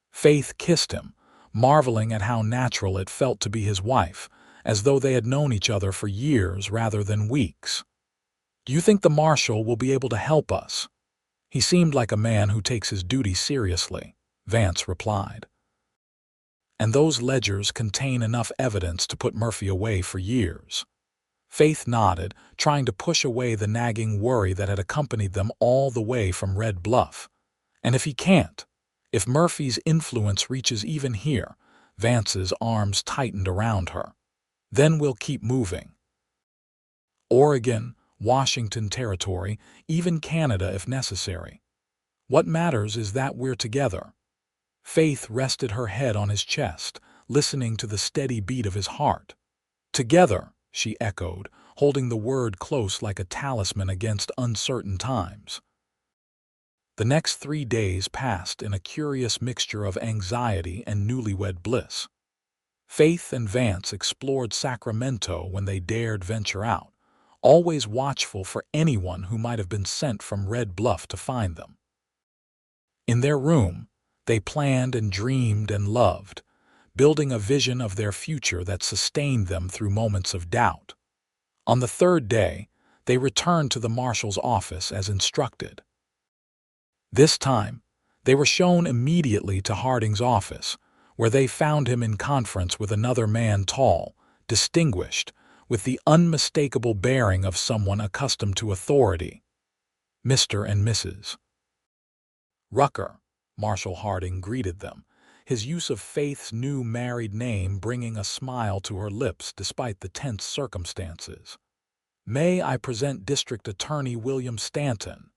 Faith kissed him, marveling at how natural it felt to be his wife, as though they had known each other for years rather than weeks. Do you think the marshal will be able to help us? He seemed like a man who takes his duty seriously, Vance replied. And those ledgers contain enough evidence to put Murphy away for years. Faith nodded, trying to push away the nagging worry that had accompanied them all the way from Red Bluff. And if he can't, if Murphy's influence reaches even here, Vance's arms tightened around her, then we'll keep moving. Oregon, Washington Territory, even Canada if necessary. What matters is that we're together. Faith rested her head on his chest, listening to the steady beat of his heart. Together, she echoed, holding the word close like a talisman against uncertain times. The next 3 days passed in a curious mixture of anxiety and newlywed bliss. Faith and Vance explored Sacramento when they dared venture out, always watchful for anyone who might have been sent from Red Bluff to find them. In their room, they planned and dreamed and loved, building a vision of their future that sustained them through moments of doubt. On the 3rd day, they returned to the marshal's office as instructed. This time, they were shown immediately to Harding's office, where they found him in conference with another man tall, distinguished, with the unmistakable bearing of someone accustomed to authority. Mr. and Mrs. Rucker, Marshal Harding greeted them, his use of Faith's new married name bringing a smile to her lips despite the tense circumstances. May I present District Attorney William Stanton,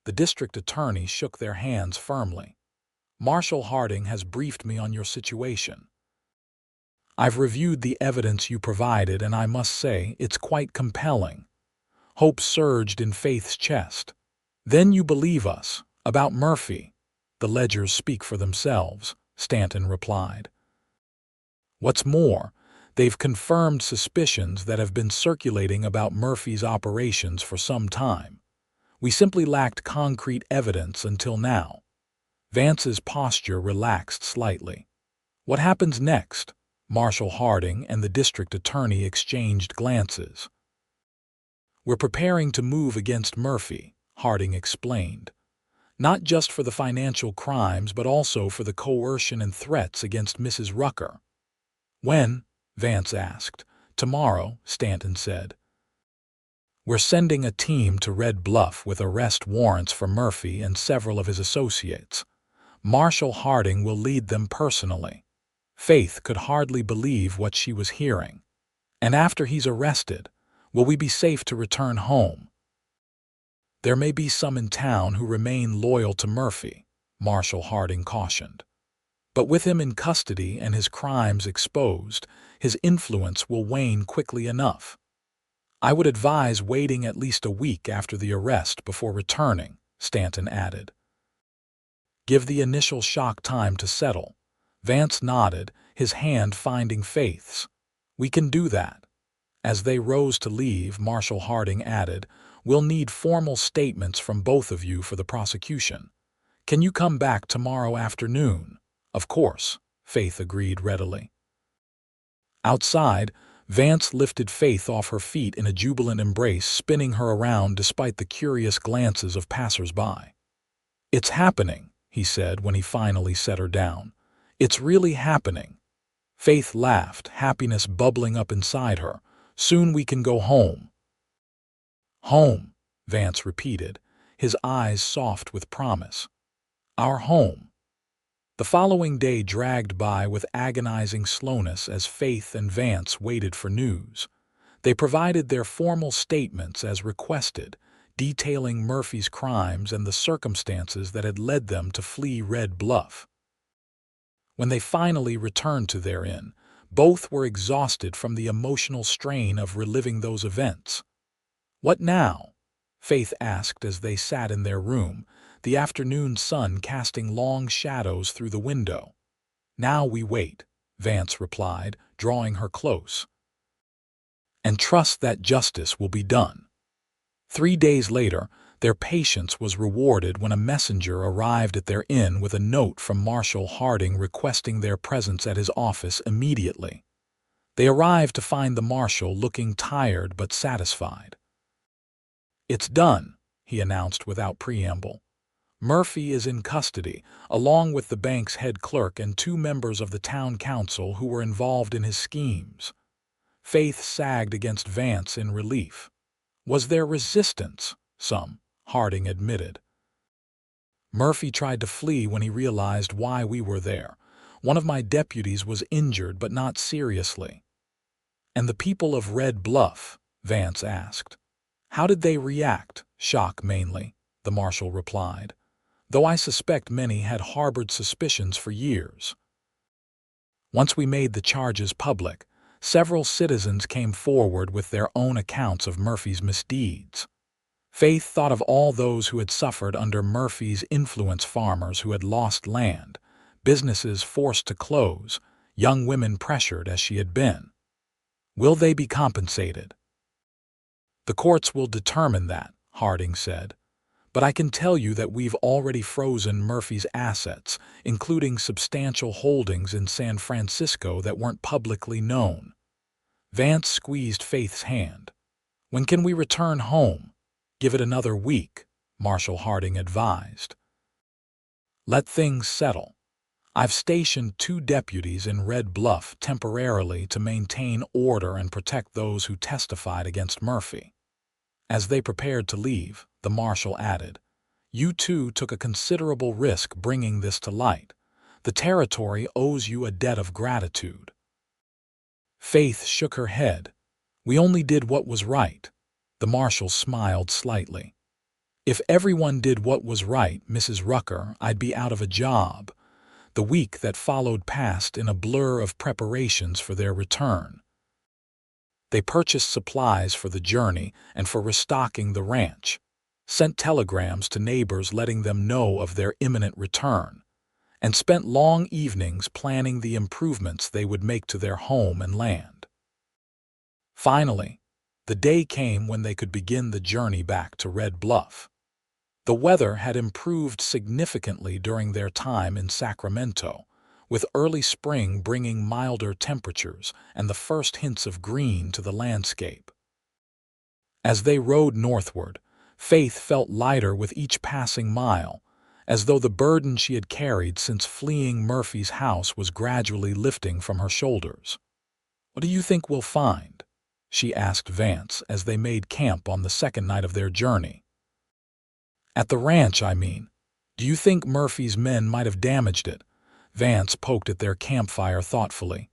The district attorney shook their hands firmly. "Marshal Harding has briefed me on your situation. I've reviewed the evidence you provided, and I must say it's quite compelling." Hope surged in Faith's chest. "Then you believe us, about Murphy?" "The ledgers speak for themselves," Stanton replied. "What's more, they've confirmed suspicions that have been circulating about Murphy's operations for some time. We simply lacked concrete evidence until now." Vance's posture relaxed slightly. "What happens next?" Marshal Harding and the district attorney exchanged glances. "We're preparing to move against Murphy," Harding explained. "Not just for the financial crimes, but also for the coercion and threats against Mrs. Rucker." "When?" Vance asked. "Tomorrow," Stanton said. "We're sending a team to Red Bluff with arrest warrants for Murphy and several of his associates. Marshal Harding will lead them personally." Faith could hardly believe what she was hearing. "And after he's arrested, will we be safe to return home?" "There may be some in town who remain loyal to Murphy," Marshal Harding cautioned. "But with him in custody and his crimes exposed, his influence will wane quickly enough. I would advise waiting at least a week after the arrest before returning," Stanton added. "Give the initial shock time to settle." Vance nodded, his hand finding Faith's. "We can do that." As they rose to leave, Marshal Harding added, "We'll need formal statements from both of you for the prosecution. Can you come back tomorrow afternoon?" "Of course," Faith agreed readily. Outside, Vance lifted Faith off her feet in a jubilant embrace, spinning her around despite the curious glances of passers-by. "It's happening," he said when he finally set her down. "It's really happening." Faith laughed, happiness bubbling up inside her. "Soon we can go home." "Home," Vance repeated, his eyes soft with promise. "Our home." The following day dragged by with agonizing slowness as Faith and Vance waited for news. They provided their formal statements as requested, detailing Murphy's crimes and the circumstances that had led them to flee Red Bluff. When they finally returned to their inn, both were exhausted from the emotional strain of reliving those events. "What now?" Faith asked as they sat in their room, the afternoon sun casting long shadows through the window. "Now we wait," Vance replied, drawing her close. "And trust that justice will be done." 3 days later, their patience was rewarded when a messenger arrived at their inn with a note from Marshal Harding requesting their presence at his office immediately. They arrived to find the marshal looking tired but satisfied. "It's done," he announced without preamble. "Murphy is in custody, along with the bank's head clerk and 2 members of the town council who were involved in his schemes." Faith sagged against Vance in relief. "Was there resistance?" "Some," Harding admitted. "Murphy tried to flee when he realized why we were there. One of my deputies was injured but not seriously." "And the people of Red Bluff?" Vance asked. "How did they react?" "Shock mainly," the marshal replied, "though I suspect many had harbored suspicions for years." Once we made the charges public, several citizens came forward with their own accounts of Murphy's misdeeds. Faith thought of all those who had suffered under Murphy's influence, farmers who had lost land, businesses forced to close, young women pressured as she had been. "Will they be compensated?" "The courts will determine that," Harding said. "But I can tell you that we've already frozen Murphy's assets, including substantial holdings in San Francisco that weren't publicly known." Vance squeezed Faith's hand. "When can we return home?" "Give it another week," Marshal Harding advised. "Let things settle. I've stationed 2 deputies in Red Bluff temporarily to maintain order and protect those who testified against Murphy." As they prepared to leave, the marshal added, "You 2 took a considerable risk bringing this to light. The territory owes you a debt of gratitude." Faith shook her head. "We only did what was right." The marshal smiled slightly. If everyone did what was right, Mrs. Rucker, I'd be out of a job. The week that followed passed in a blur of preparations for their return. They purchased supplies for the journey and for restocking the ranch, sent telegrams to neighbors letting them know of their imminent return, and spent long evenings planning the improvements they would make to their home and land. Finally, the day came when they could begin the journey back to Red Bluff. The weather had improved significantly during their time in Sacramento, with early spring bringing milder temperatures and the first hints of green to the landscape. As they rode northward, Faith felt lighter with each passing mile, as though the burden she had carried since fleeing Murphy's house was gradually lifting from her shoulders. "What do you think we'll find?" she asked Vance as they made camp on the second night of their journey. "At the ranch, I mean. Do you think Murphy's men might have damaged it?" Vance poked at their campfire thoughtfully.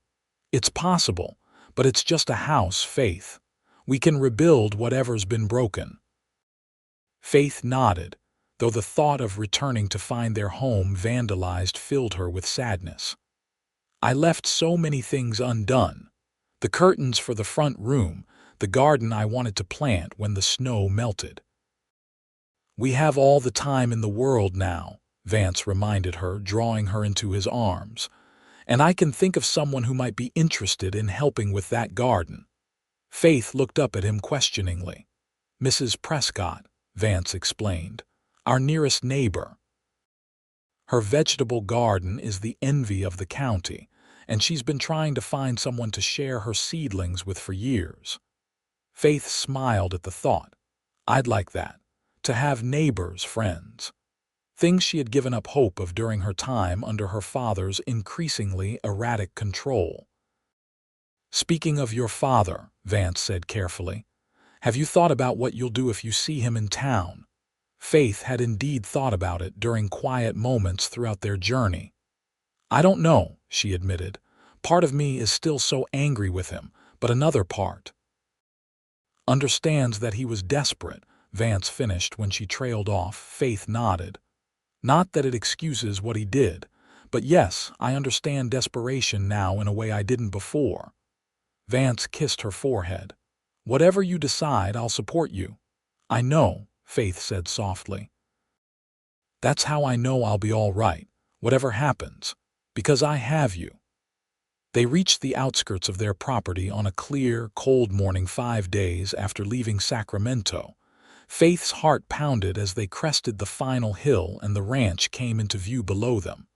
"It's possible, but it's just a house, Faith. We can rebuild whatever's been broken." Faith nodded, though the thought of returning to find their home vandalized filled her with sadness. "I left so many things undone. The curtains for the front room, the garden I wanted to plant when the snow melted." "We have all the time in the world now," Vance reminded her, drawing her into his arms. "And I can think of someone who might be interested in helping with that garden." Faith looked up at him questioningly. "Mrs. Prescott," Vance explained, "our nearest neighbor. Her vegetable garden is the envy of the county, and she's been trying to find someone to share her seedlings with for years." Faith smiled at the thought. "I'd like that, to have neighbors, friends." Things she had given up hope of during her time under her father's increasingly erratic control. "Speaking of your father," Vance said carefully, "have you thought about what you'll do if you see him in town?" Faith had indeed thought about it during quiet moments throughout their journey. "I don't know," she admitted. "Part of me is still so angry with him, but another part understands that he was desperate," Vance finished when she trailed off. Faith nodded. "Not that it excuses what he did, but yes, I understand desperation now in a way I didn't before." Vance kissed her forehead. "Whatever you decide, I'll support you." "I know," Faith said softly. "That's how I know I'll be all right, whatever happens, because I have you." They reached the outskirts of their property on a clear, cold morning 5 days after leaving Sacramento. Faith's heart pounded as they crested the final hill and the ranch came into view below them.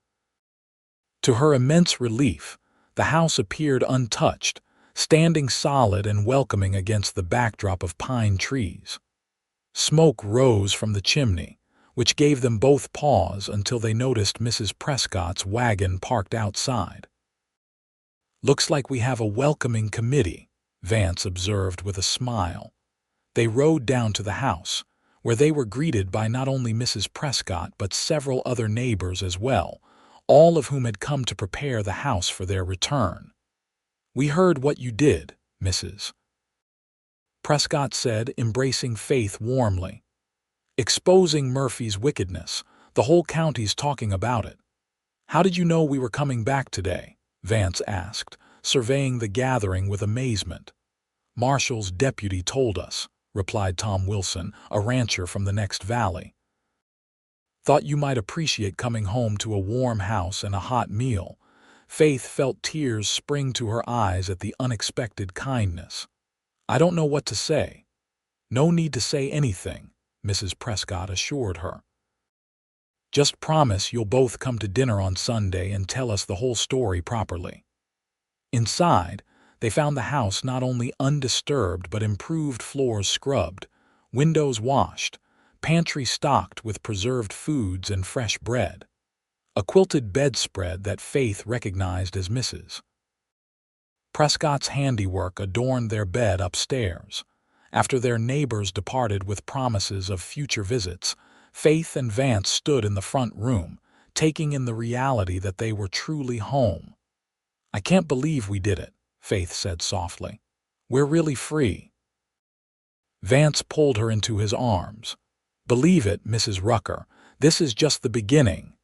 To her immense relief, the house appeared untouched, standing solid and welcoming against the backdrop of pine trees. Smoke rose from the chimney, which gave them both pause until they noticed Mrs. Prescott's wagon parked outside. "Looks like we have a welcoming committee," Vance observed with a smile. They rode down to the house, where they were greeted by not only Mrs. Prescott but several other neighbors as well, all of whom had come to prepare the house for their return. "We heard what you did, Mrs. Prescott said, embracing Faith warmly. "Exposing Murphy's wickedness. The whole county's talking about it." "How did you know we were coming back today?" Vance asked, surveying the gathering with amazement. "Marshall's deputy told us," replied Tom Wilson, a rancher from the next valley. "Thought you might appreciate coming home to a warm house and a hot meal." Faith felt tears spring to her eyes at the unexpected kindness. "I don't know what to say." "No need to say anything," Mrs. Prescott assured her. "Just promise you'll both come to dinner on Sunday and tell us the whole story properly." Inside, they found the house not only undisturbed but improved, floors scrubbed, windows washed, pantry stocked with preserved foods and fresh bread. A quilted bedspread that Faith recognized as Mrs. Prescott's handiwork adorned their bed upstairs. After their neighbors departed with promises of future visits, Faith and Vance stood in the front room, taking in the reality that they were truly home. "I can't believe we did it," Faith said softly. "We're really free." Vance pulled her into his arms. "Believe it, Mrs. Rucker, this is just the beginning."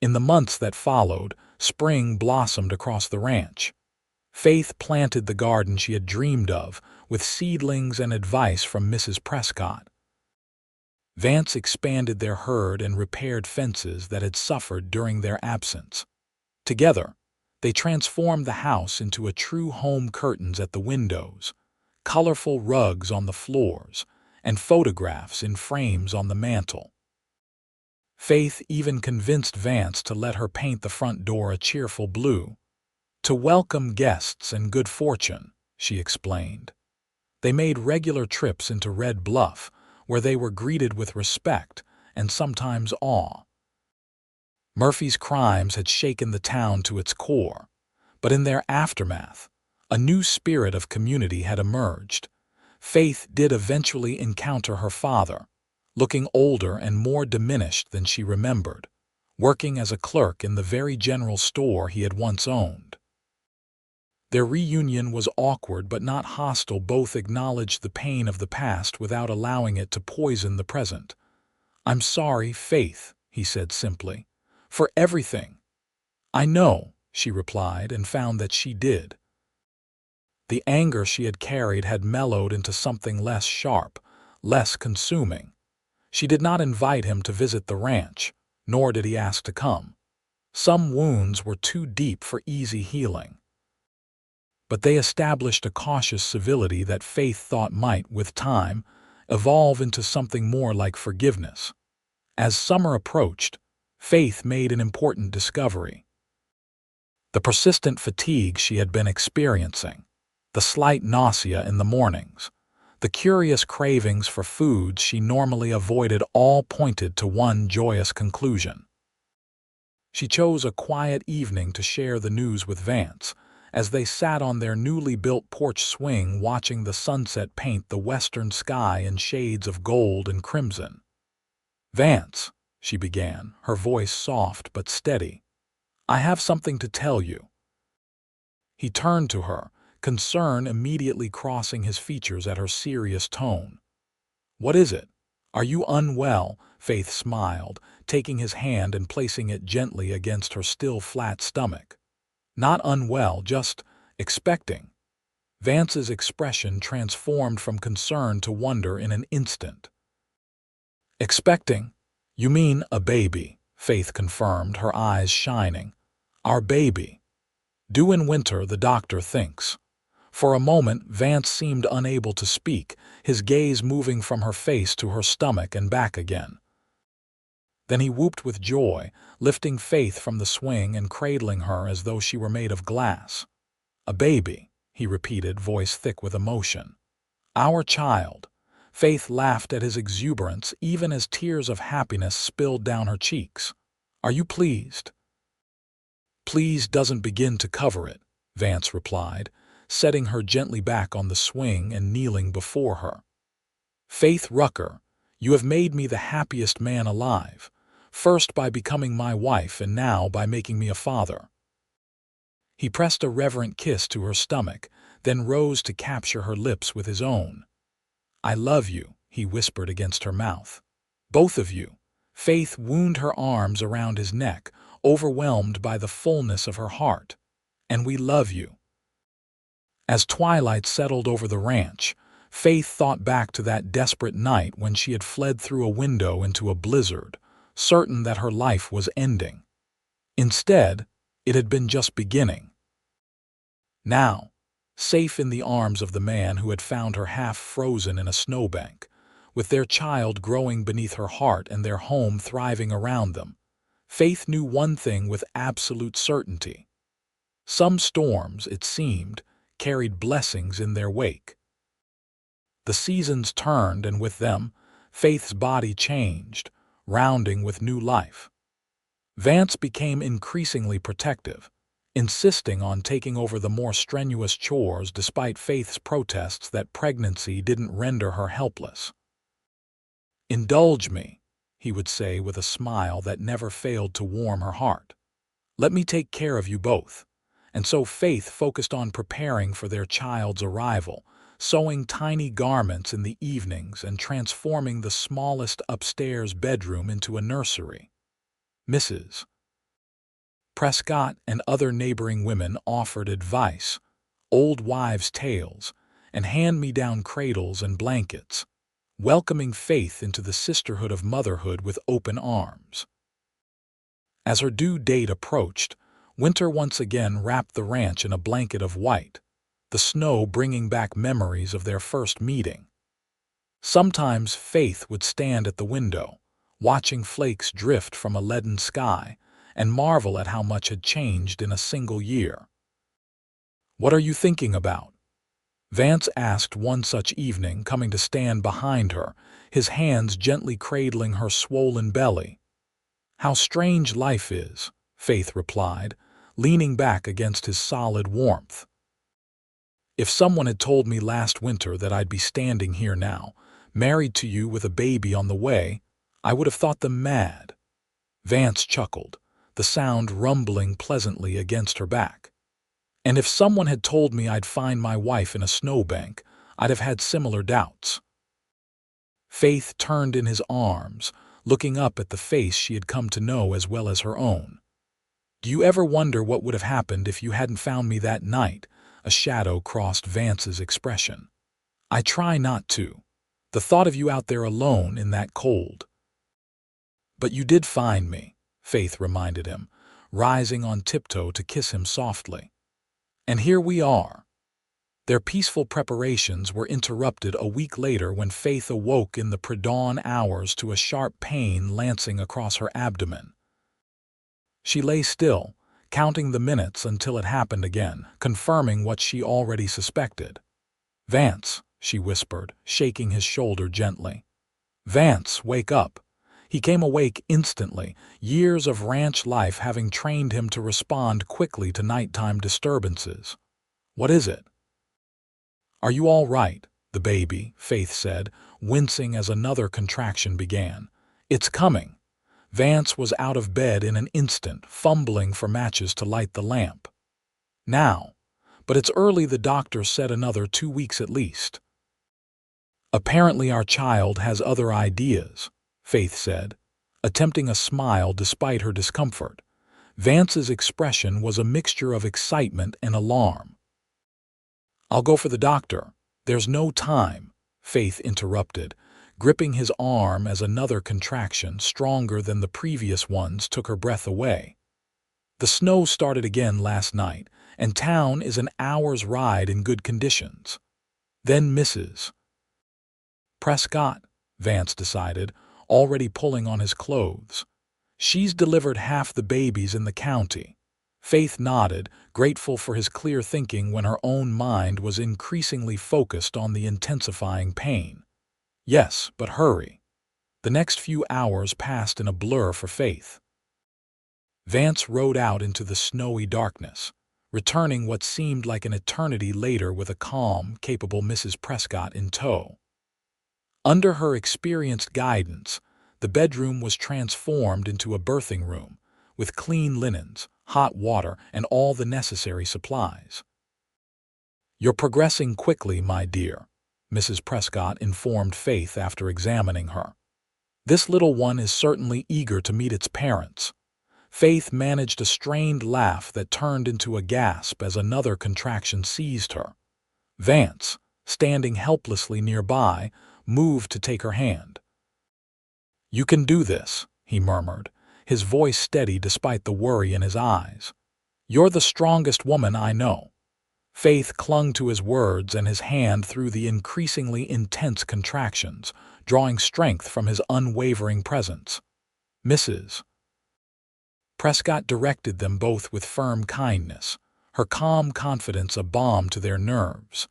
In the months that followed, spring blossomed across the ranch. Faith planted the garden she had dreamed of, with seedlings and advice from Mrs. Prescott. Vance expanded their herd and repaired fences that had suffered during their absence. Together, they transformed the house into a true home: curtains at the windows, colorful rugs on the floors, and photographs in frames on the mantel. Faith even convinced Vance to let her paint the front door a cheerful blue, to welcome guests and good fortune, she explained. They made regular trips into Red Bluff, where they were greeted with respect and sometimes awe. Murphy's crimes had shaken the town to its core, but in their aftermath, a new spirit of community had emerged. Faith did eventually encounter her father, looking older and more diminished than she remembered, working as a clerk in the very general store he had once owned. Their reunion was awkward but not hostile. Both acknowledged the pain of the past without allowing it to poison the present. "I'm sorry, Faith," he said simply, "for everything." "I know," she replied, and found that she did. The anger she had carried had mellowed into something less sharp, less consuming. She did not invite him to visit the ranch, nor did he ask to come. Some wounds were too deep for easy healing. But they established a cautious civility that Faith thought might, with time, evolve into something more like forgiveness. As summer approached, Faith made an important discovery. The persistent fatigue she had been experiencing, the slight nausea in the mornings, the curious cravings for foods she normally avoided, all pointed to one joyous conclusion. She chose a quiet evening to share the news with Vance, as they sat on their newly built porch swing watching the sunset paint the western sky in shades of gold and crimson. "Vance," she began, her voice soft but steady, "I have something to tell you." He turned to her, concern immediately crossing his features at her serious tone. "What is it? Are you unwell?" Faith smiled, taking his hand and placing it gently against her still flat stomach. "Not unwell, just expecting." Vance's expression transformed from concern to wonder in an instant. "Expecting? You mean a baby," Faith confirmed, her eyes shining. "Our baby. Due in winter, the doctor thinks." For a moment, Vance seemed unable to speak, his gaze moving from her face to her stomach and back again. Then he whooped with joy, lifting Faith from the swing and cradling her as though she were made of glass. "A baby," he repeated, voice thick with emotion. "Our child." Faith laughed at his exuberance, even as tears of happiness spilled down her cheeks. "Are you pleased?" "Pleased doesn't begin to cover it," Vance replied, setting her gently back on the swing and kneeling before her. "Faith Rucker, you have made me the happiest man alive, first by becoming my wife and now by making me a father." He pressed a reverent kiss to her stomach, then rose to capture her lips with his own. "I love you," he whispered against her mouth. "Both of you." Faith wound her arms around his neck, overwhelmed by the fullness of her heart. "And we love you." As twilight settled over the ranch, Faith thought back to that desperate night when she had fled through a window into a blizzard, certain that her life was ending. Instead, it had been just beginning. Now, safe in the arms of the man who had found her half frozen in a snowbank, with their child growing beneath her heart and their home thriving around them, Faith knew one thing with absolute certainty. Some storms, it seemed, carried blessings in their wake. The seasons turned, and with them, Faith's body changed, rounding with new life. Vance became increasingly protective, insisting on taking over the more strenuous chores despite Faith's protests that pregnancy didn't render her helpless. "Indulge me," he would say with a smile that never failed to warm her heart. "Let me take care of you both." And so Faith focused on preparing for their child's arrival, sewing tiny garments in the evenings and transforming the smallest upstairs bedroom into a nursery. Mrs. Prescott and other neighboring women offered advice, old wives' tales, and hand-me-down cradles and blankets, welcoming Faith into the sisterhood of motherhood with open arms. As her due date approached, winter once again wrapped the ranch in a blanket of white, the snow bringing back memories of their first meeting. Sometimes Faith would stand at the window, watching flakes drift from a leaden sky, and marvel at how much had changed in a single year. "What are you thinking about?" Vance asked one such evening, coming to stand behind her, his hands gently cradling her swollen belly. "How strange life is," Faith replied, leaning back against his solid warmth. "If someone had told me last winter that I'd be standing here now, married to you with a baby on the way, I would have thought them mad." Vance chuckled, the sound rumbling pleasantly against her back. "And if someone had told me I'd find my wife in a snowbank, I'd have had similar doubts." Faith turned in his arms, looking up at the face she had come to know as well as her own. "Do you ever wonder what would have happened if you hadn't found me that night?" A shadow crossed Vance's expression. "I try not to. The thought of you out there alone in that cold." "But you did find me," Faith reminded him, rising on tiptoe to kiss him softly. "And here we are." Their peaceful preparations were interrupted a week later when Faith awoke in the pre-dawn hours to a sharp pain lancing across her abdomen. She lay still, counting the minutes until it happened again, confirming what she already suspected. "Vance," she whispered, shaking his shoulder gently. "Vance, wake up." He came awake instantly, years of ranch life having trained him to respond quickly to nighttime disturbances. "What is it?" "Are you all right, the baby?" Faith said, wincing as another contraction began. "It's coming." Vance was out of bed in an instant, fumbling for matches to light the lamp. "Now. But it's early, the doctor said another 2 weeks at least." "Apparently our child has other ideas," Faith said, attempting a smile despite her discomfort. Vance's expression was a mixture of excitement and alarm. "I'll go for the doctor." "There's no time," Faith interrupted, gripping his arm as another contraction, stronger than the previous ones, took her breath away. "The snow started again last night, and town is an hour's ride in good conditions." Then Mrs. Prescott, Vance decided, already pulling on his clothes. "She's delivered half the babies in the county." Faith nodded, grateful for his clear thinking when her own mind was increasingly focused on the intensifying pain. "Yes, but hurry." The next few hours passed in a blur for Faith. Vance rode out into the snowy darkness, returning what seemed like an eternity later with a calm, capable Mrs. Prescott in tow. Under her experienced guidance, the bedroom was transformed into a birthing room, with clean linens, hot water, and all the necessary supplies. "You're progressing quickly, my dear," Mrs. Prescott informed Faith after examining her. "This little one is certainly eager to meet its parents." Faith managed a strained laugh that turned into a gasp as another contraction seized her. Vance, standing helplessly nearby, moved to take her hand. "You can do this," he murmured, his voice steady despite the worry in his eyes. "You're the strongest woman I know." Faith clung to his words and his hand through the increasingly intense contractions, drawing strength from his unwavering presence. "Mrs. Prescott directed them both with firm kindness, her calm confidence a balm to their nerves.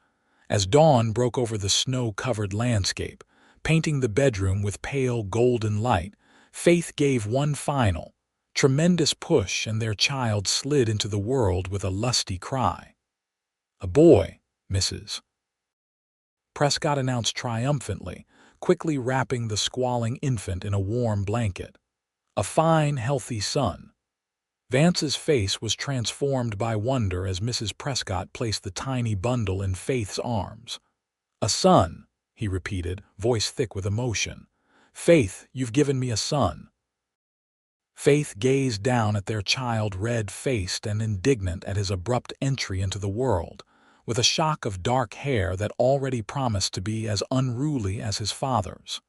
As dawn broke over the snow-covered landscape, painting the bedroom with pale golden light, Faith gave one final, tremendous push and their child slid into the world with a lusty cry. "A boy," Mrs. Prescott announced triumphantly, quickly wrapping the squalling infant in a warm blanket. "A fine, healthy son." Vance's face was transformed by wonder as Mrs. Prescott placed the tiny bundle in Faith's arms. "A son," he repeated, voice thick with emotion. "Faith, you've given me a son." Faith gazed down at their child, red-faced and indignant at his abrupt entry into the world, with a shock of dark hair that already promised to be as unruly as his father's.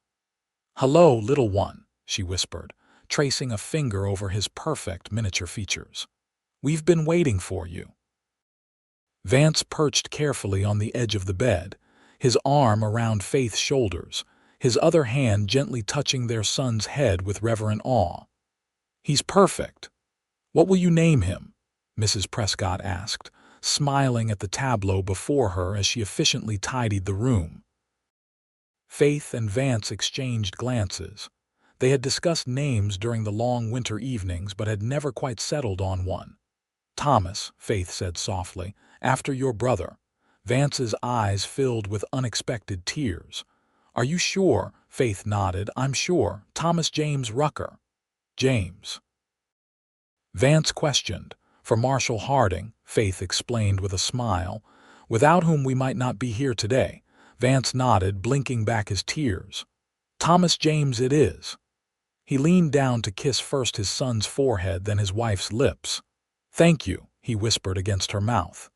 "Hello, little one," she whispered, tracing a finger over his perfect miniature features. "We've been waiting for you." Vance perched carefully on the edge of the bed, his arm around Faith's shoulders, his other hand gently touching their son's head with reverent awe. "He's perfect. What will you name him?" Mrs. Prescott asked, smiling at the tableau before her as she efficiently tidied the room. Faith and Vance exchanged glances. They had discussed names during the long winter evenings but had never quite settled on one. "Thomas," Faith said softly, "after your brother." Vance's eyes filled with unexpected tears. "Are you sure?" Faith nodded. "I'm sure. Thomas James Rucker." "James?" Vance questioned. "For Marshall Harding," Faith explained with a smile, "without whom we might not be here today." Vance nodded, blinking back his tears. "Thomas James it is." He leaned down to kiss first his son's forehead, then his wife's lips. "Thank you," he whispered against her mouth.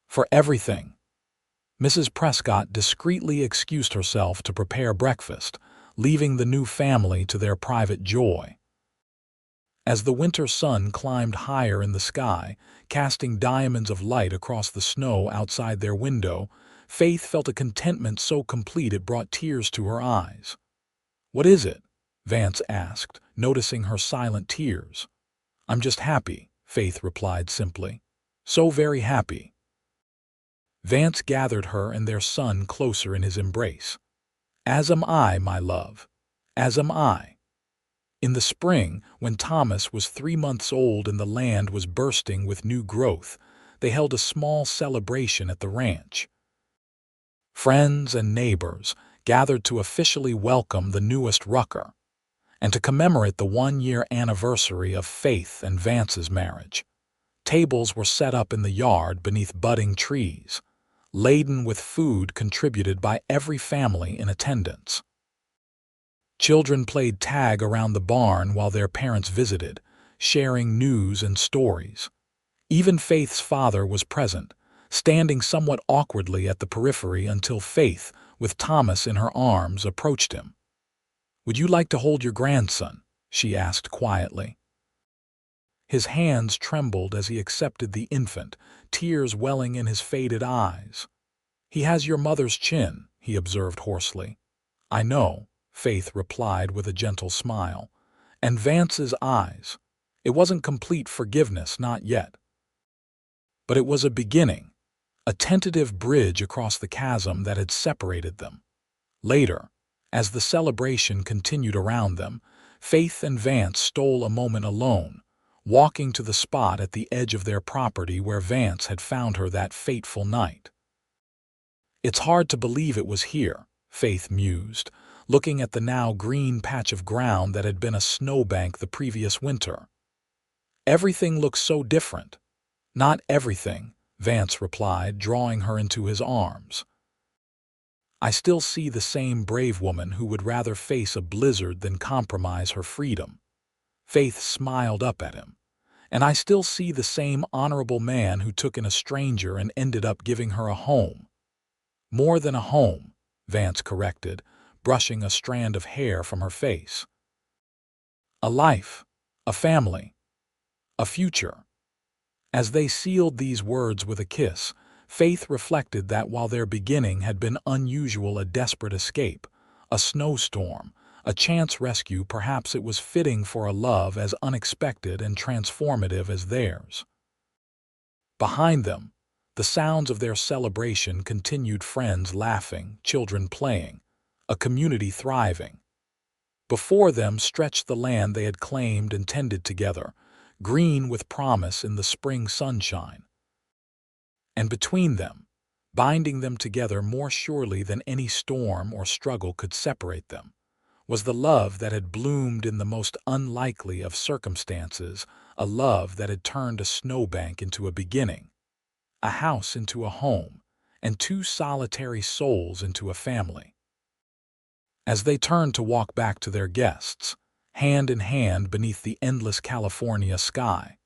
"For everything." Mrs. Prescott discreetly excused herself to prepare breakfast, leaving the new family to their private joy. As the winter sun climbed higher in the sky, casting diamonds of light across the snow outside their window, Faith felt a contentment so complete it brought tears to her eyes. "What is it?" Vance asked, noticing her silent tears. "I'm just happy," Faith replied simply. "So very happy." Vance gathered her and their son closer in his embrace. "As am I, my love. As am I." In the spring, when Thomas was 3 months old and the land was bursting with new growth, they held a small celebration at the ranch. Friends and neighbors gathered to officially welcome the newest Rucker, and to commemorate the 1-year anniversary of Faith and Vance's marriage. Tables were set up in the yard beneath budding trees, laden with food contributed by every family in attendance. Children played tag around the barn while their parents visited, sharing news and stories. Even Faith's father was present, standing somewhat awkwardly at the periphery until Faith, with Thomas in her arms, approached him. "Would you like to hold your grandson?" she asked quietly. His hands trembled as he accepted the infant, tears welling in his faded eyes. "He has your mother's chin," he observed hoarsely. "I know," Faith replied with a gentle smile. "And Vance's eyes. It wasn't complete forgiveness, not yet. But it was a beginning, a tentative bridge across the chasm that had separated them." Later, as the celebration continued around them, Faith and Vance stole a moment alone, walking to the spot at the edge of their property where Vance had found her that fateful night. "It's hard to believe it was here," Faith mused, looking at the now green patch of ground that had been a snowbank the previous winter. "Everything looks so different." "Not everything," Vance replied, drawing her into his arms. "I still see the same brave woman who would rather face a blizzard than compromise her freedom." Faith smiled up at him. "And I still see the same honorable man who took in a stranger and ended up giving her a home." "More than a home," Vance corrected, brushing a strand of hair from her face. "A life, a family, a future." As they sealed these words with a kiss, Faith reflected that while their beginning had been unusual, a desperate escape, a snowstorm, a chance rescue, perhaps it was fitting for a love as unexpected and transformative as theirs. Behind them, the sounds of their celebration continued, friends laughing, children playing, a community thriving. Before them stretched the land they had claimed and tended together, green with promise in the spring sunshine. And between them, binding them together more surely than any storm or struggle could separate them, was the love that had bloomed in the most unlikely of circumstances, a love that had turned a snowbank into a beginning, a house into a home, and two solitary souls into a family. As they turned to walk back to their guests, hand in hand beneath the endless California sky,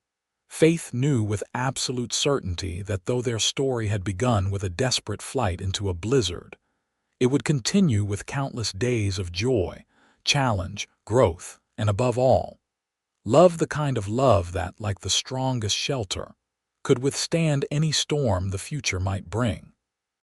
Faith knew with absolute certainty that though their story had begun with a desperate flight into a blizzard, it would continue with countless days of joy, challenge, growth, and above all, love, the kind of love that, like the strongest shelter, could withstand any storm the future might bring.